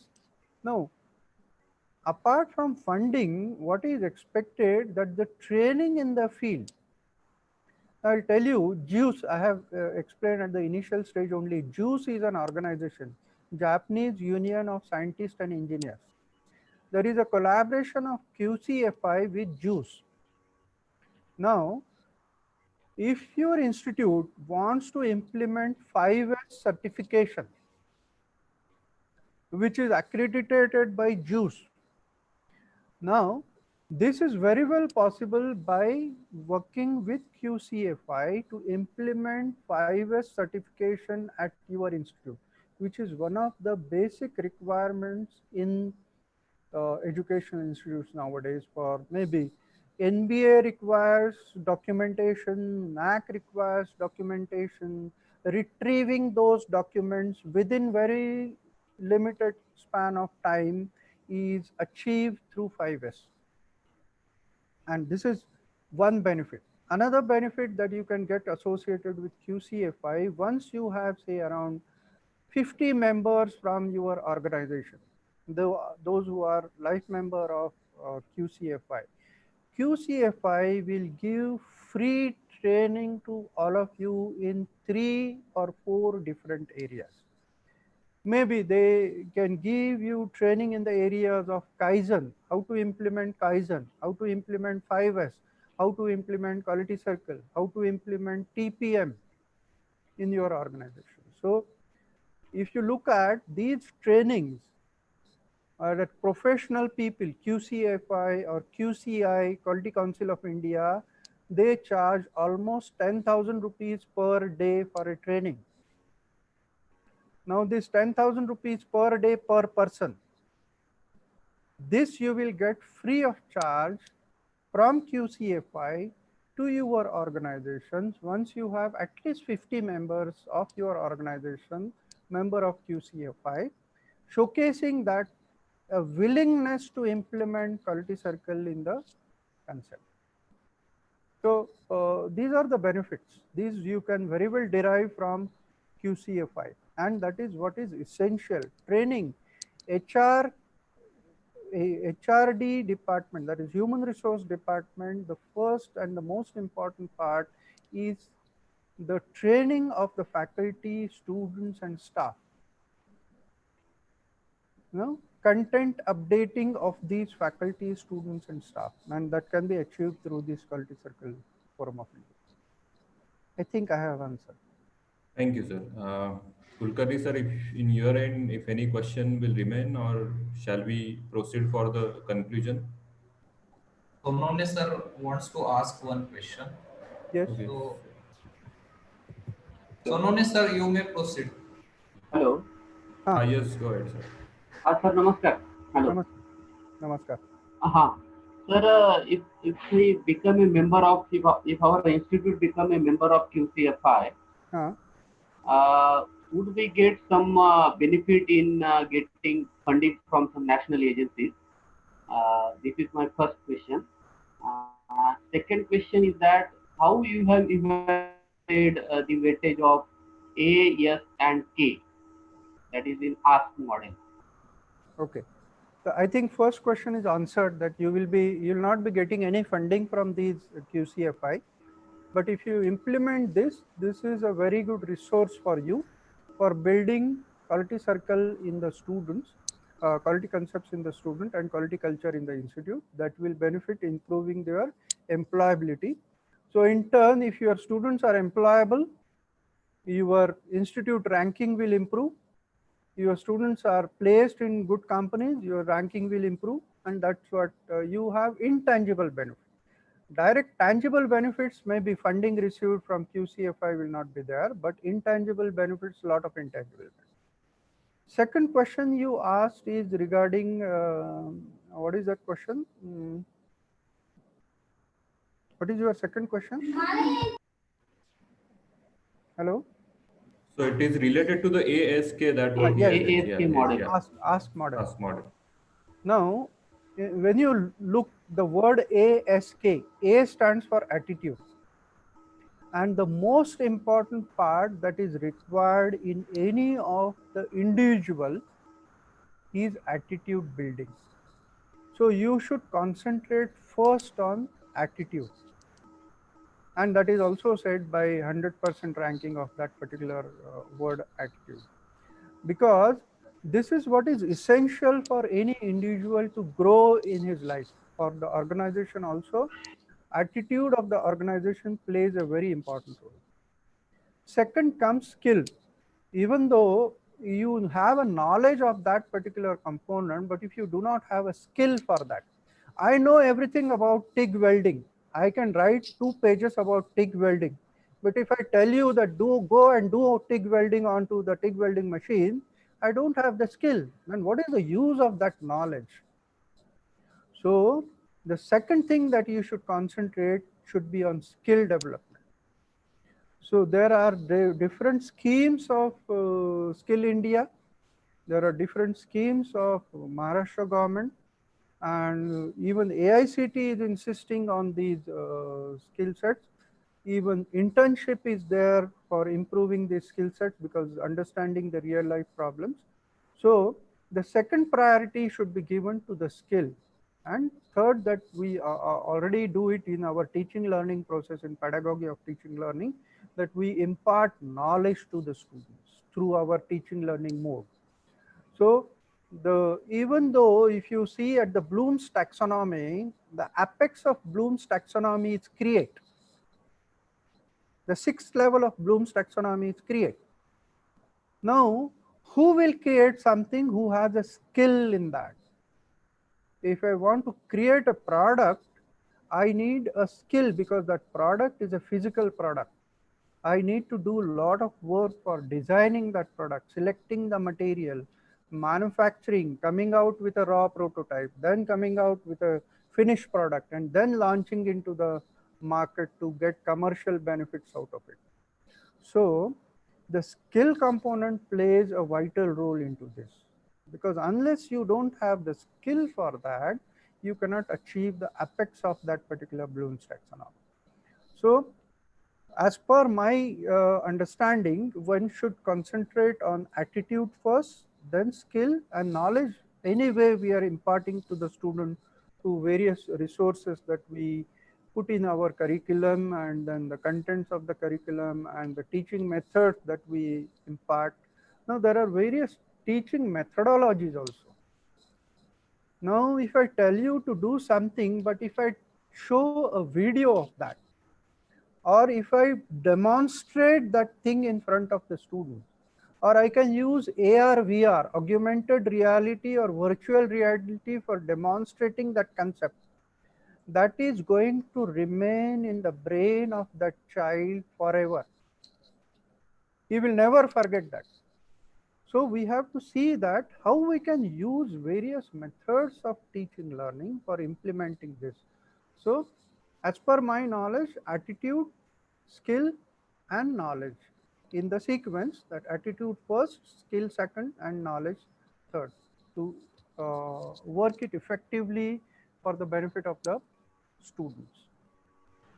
Now, apart from funding, what is expected that the training in the field. I'll tell you, JUICE, I have explained at the initial stage only, JUICE is an organization, Japanese Union of Scientists and Engineers. There is a collaboration of QCFI with JUICE. Now, if your institute wants to implement 5S certification, which is accredited by JUICE, now this is very well possible by working with QCFI to implement 5S certification at your institute, which is one of the basic requirements in educational institutes nowadays. For maybe NBA requires documentation, NAC requires documentation, retrieving those documents within very limited span of time is achieved through 5S. And this is one benefit. Another benefit that you can get associated with QCFI, once you have say around 50 members from your organization, those who are life member of QCFI, QCFI will give free training to all of you in 3 or 4 different areas. Maybe they can give you training in the areas of Kaizen, how to implement Kaizen, how to implement 5S, how to implement Quality Circle, how to implement TPM in your organization. So if you look at these trainings that professional people, QCFI or QCI, Quality Council of India, they charge almost 10,000 rupees per day for a training. Now this 10,000 rupees per day per person, this you will get free of charge from QCFI to your organizations once you have at least 50 members of your organization, member of QCFI. showcasing that a willingness to implement quality circle in the concept. So these are the benefits. These you can very well derive from QCFI, and that is what is essential. Training, HR, HRD department, that is human resource department, the first and the most important part is the training of the faculty, students and staff. Content updating of these faculty, students and staff, and that can be achieved through this quality circle forum of India. I think I have answered. Thank you, sir. Kulkarni sir, if in your end, if any question will remain, or shall we proceed for the conclusion? Sonone sir wants to ask one question. Yes. Okay. So, Sonone sir, you may proceed. Hello. Yes, go ahead, sir. Sir, namaskar. Hello. Namaskar. Sir, if we become a member of, if our institute become a member of QCFI, would we get some benefit in getting funding from some national agencies? This is my first question. Second question is that how you have evaluated the weightage of A, S, and K, that is in ask model. Okay. So I think first question is answered, that you will not be getting any funding from these QCFI. But if you implement this is a very good resource for you for building quality circle in the students, quality concepts in the student and quality culture in the institute, that will benefit improving their employability. So in turn, if your students are employable, your institute ranking will improve. Your students are placed in good companies, your ranking will improve, and that's what you have intangible benefit. Direct tangible benefits, maybe funding received from QCFI will not be there, but intangible benefits, a lot of intangible benefits. Second question you asked is regarding, what is that question? What is your second question? Hello? So it is related to the ASK that what Yes, ASK model. Ask model. Ask model. Now, when you look the word ASK, A stands for attitude. And the most important part that is required in any of the individual is attitude building. So you should concentrate first on attitude. And that is also said by 100% ranking of that particular word attitude. Because this is what is essential for any individual to grow in his life. For the organization also, attitude of the organization plays a very important role. Second comes skill. Even though you have a knowledge of that particular component, but if you do not have a skill for that, I know everything about TIG welding. I can write 2 pages about TIG welding. But if I tell you that go and do TIG welding onto the TIG welding machine, I don't have the skill. Then what is the use of that knowledge? So the second thing that you should concentrate should be on skill development. So there are different schemes of Skill India. There are different schemes of Maharashtra government, and even AICT is insisting on these skill sets. Even internship is there for improving these skill sets because understanding the real life problems. So the second priority should be given to the skill. And third, that we already do it in our teaching learning process, in pedagogy of teaching learning, that we impart knowledge to the students through our teaching learning mode. So even though if you see at the Bloom's taxonomy, the apex of Bloom's taxonomy is create. The 6th level of Bloom's taxonomy is create. Now, who will create something? Who has a skill in that? If I want to create a product, I need a skill because that product is a physical product. I need to do a lot of work for designing that product, selecting the material, manufacturing, coming out with a raw prototype, then coming out with a finished product, and then launching into the market to get commercial benefits out of it. So the skill component plays a vital role into this. because unless you don't have the skill for that, you cannot achieve the apex of that particular Bloom's taxonomy. So as per my understanding, one should concentrate on attitude first, then skill and knowledge. Anyway, we are imparting to the student through various resources that we put in our curriculum, and then the contents of the curriculum and the teaching methods that we impart. Now, there are various teaching methodologies also. Now, if I tell you to do something, but if I show a video of that, or if I demonstrate that thing in front of the student, or I can use AR, VR, augmented reality or virtual reality for demonstrating that concept, that is going to remain in the brain of that child forever. He will never forget that. So we have to see that how we can use various methods of teaching learning for implementing this. So as per my knowledge, attitude, skill and knowledge in the sequence, that attitude first, skill second and knowledge third, to work it effectively for the benefit of the students.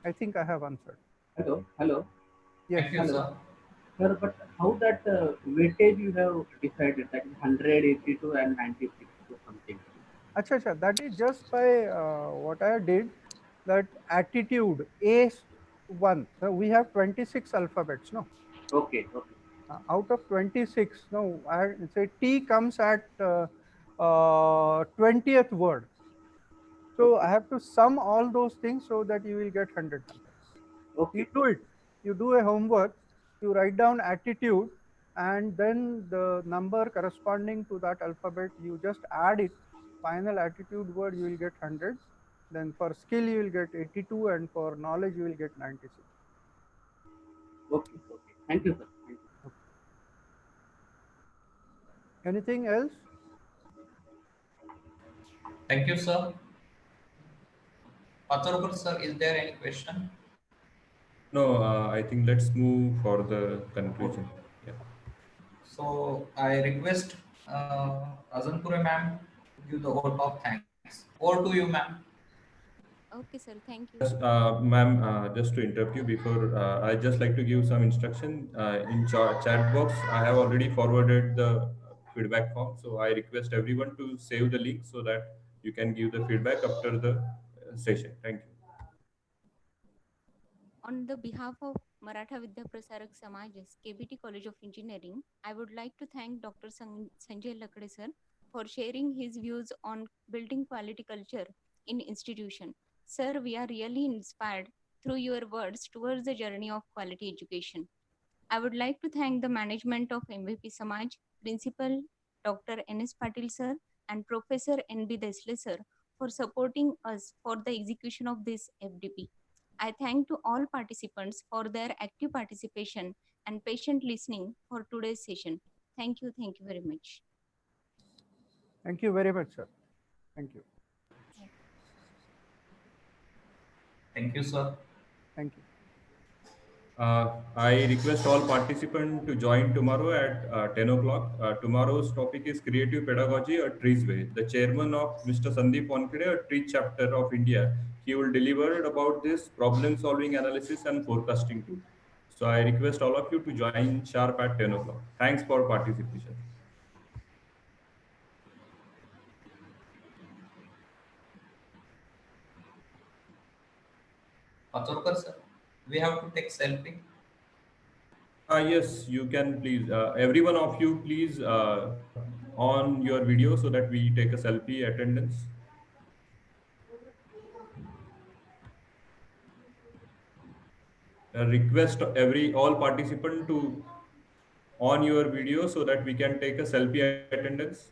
I think I have answered. Hello, hello, Yes. Thank you, hello. sir. Sir, but how that weightage you have decided, that is 182 and 96 or something? Acha, that is just by what I did, that attitude A1. So we have 26 alphabets, no? Okay, okay. Out of 26, no, I say T comes at 20th word. So I have to sum all those things so that you will get 100 numbers. You Okay, do it. You do a homework. You write down attitude, and then the number corresponding to that alphabet, you just add it. Final attitude word, you will get 100. Then for skill, you will get 82, and for knowledge, you will get 96. okay, okay. Thank you, sir. Thank you. Okay. Anything else? Thank you, sir. Patorkar, sir, is there any question? No, I think let's move for the Okay. conclusion. Yeah. So I request Azanpure ma'am to give the vote of thanks. Over to you, ma'am. Okay, sir. Thank you. Just, ma'am, just to interrupt you before, I just like to give some instruction. In chat box, I have already forwarded the feedback form. So I request everyone to save the link so that you can give the feedback after the session. Thank you. On the behalf of Maratha Vidya Prasarak SAMAJ'S KBT College of Engineering, I would like to thank Dr. Sanjay Lakade sir for sharing his views on building quality culture in institution. Sir, we are really inspired through your words towards the journey of quality education. I would like to thank the management of MVP Samaj, Principal Dr. N.S. Patil sir and Professor N.B. Desle sir for supporting us for the execution of this FDP. I thank to all participants for their active participation and patient listening for today's session. Thank you very much. Thank you very much, sir. Thank you. Thank you, sir. Thank you. I request all participants to join tomorrow at 10 o'clock. Tomorrow's topic is Creative Pedagogy, a Tree's Way. The chairman of Mr. Sandeep Wankhede, a Tree chapter of India, he will deliver about this problem-solving analysis and forecasting tool. So I request all of you to join sharp at 10 o'clock. Thanks for participation. Patorkar, sir, we have to take selfie. Yes, you can please. Every one of you, please on your video so that we take a selfie attendance. Request every all participant to on your video so that we can take a selfie attendance.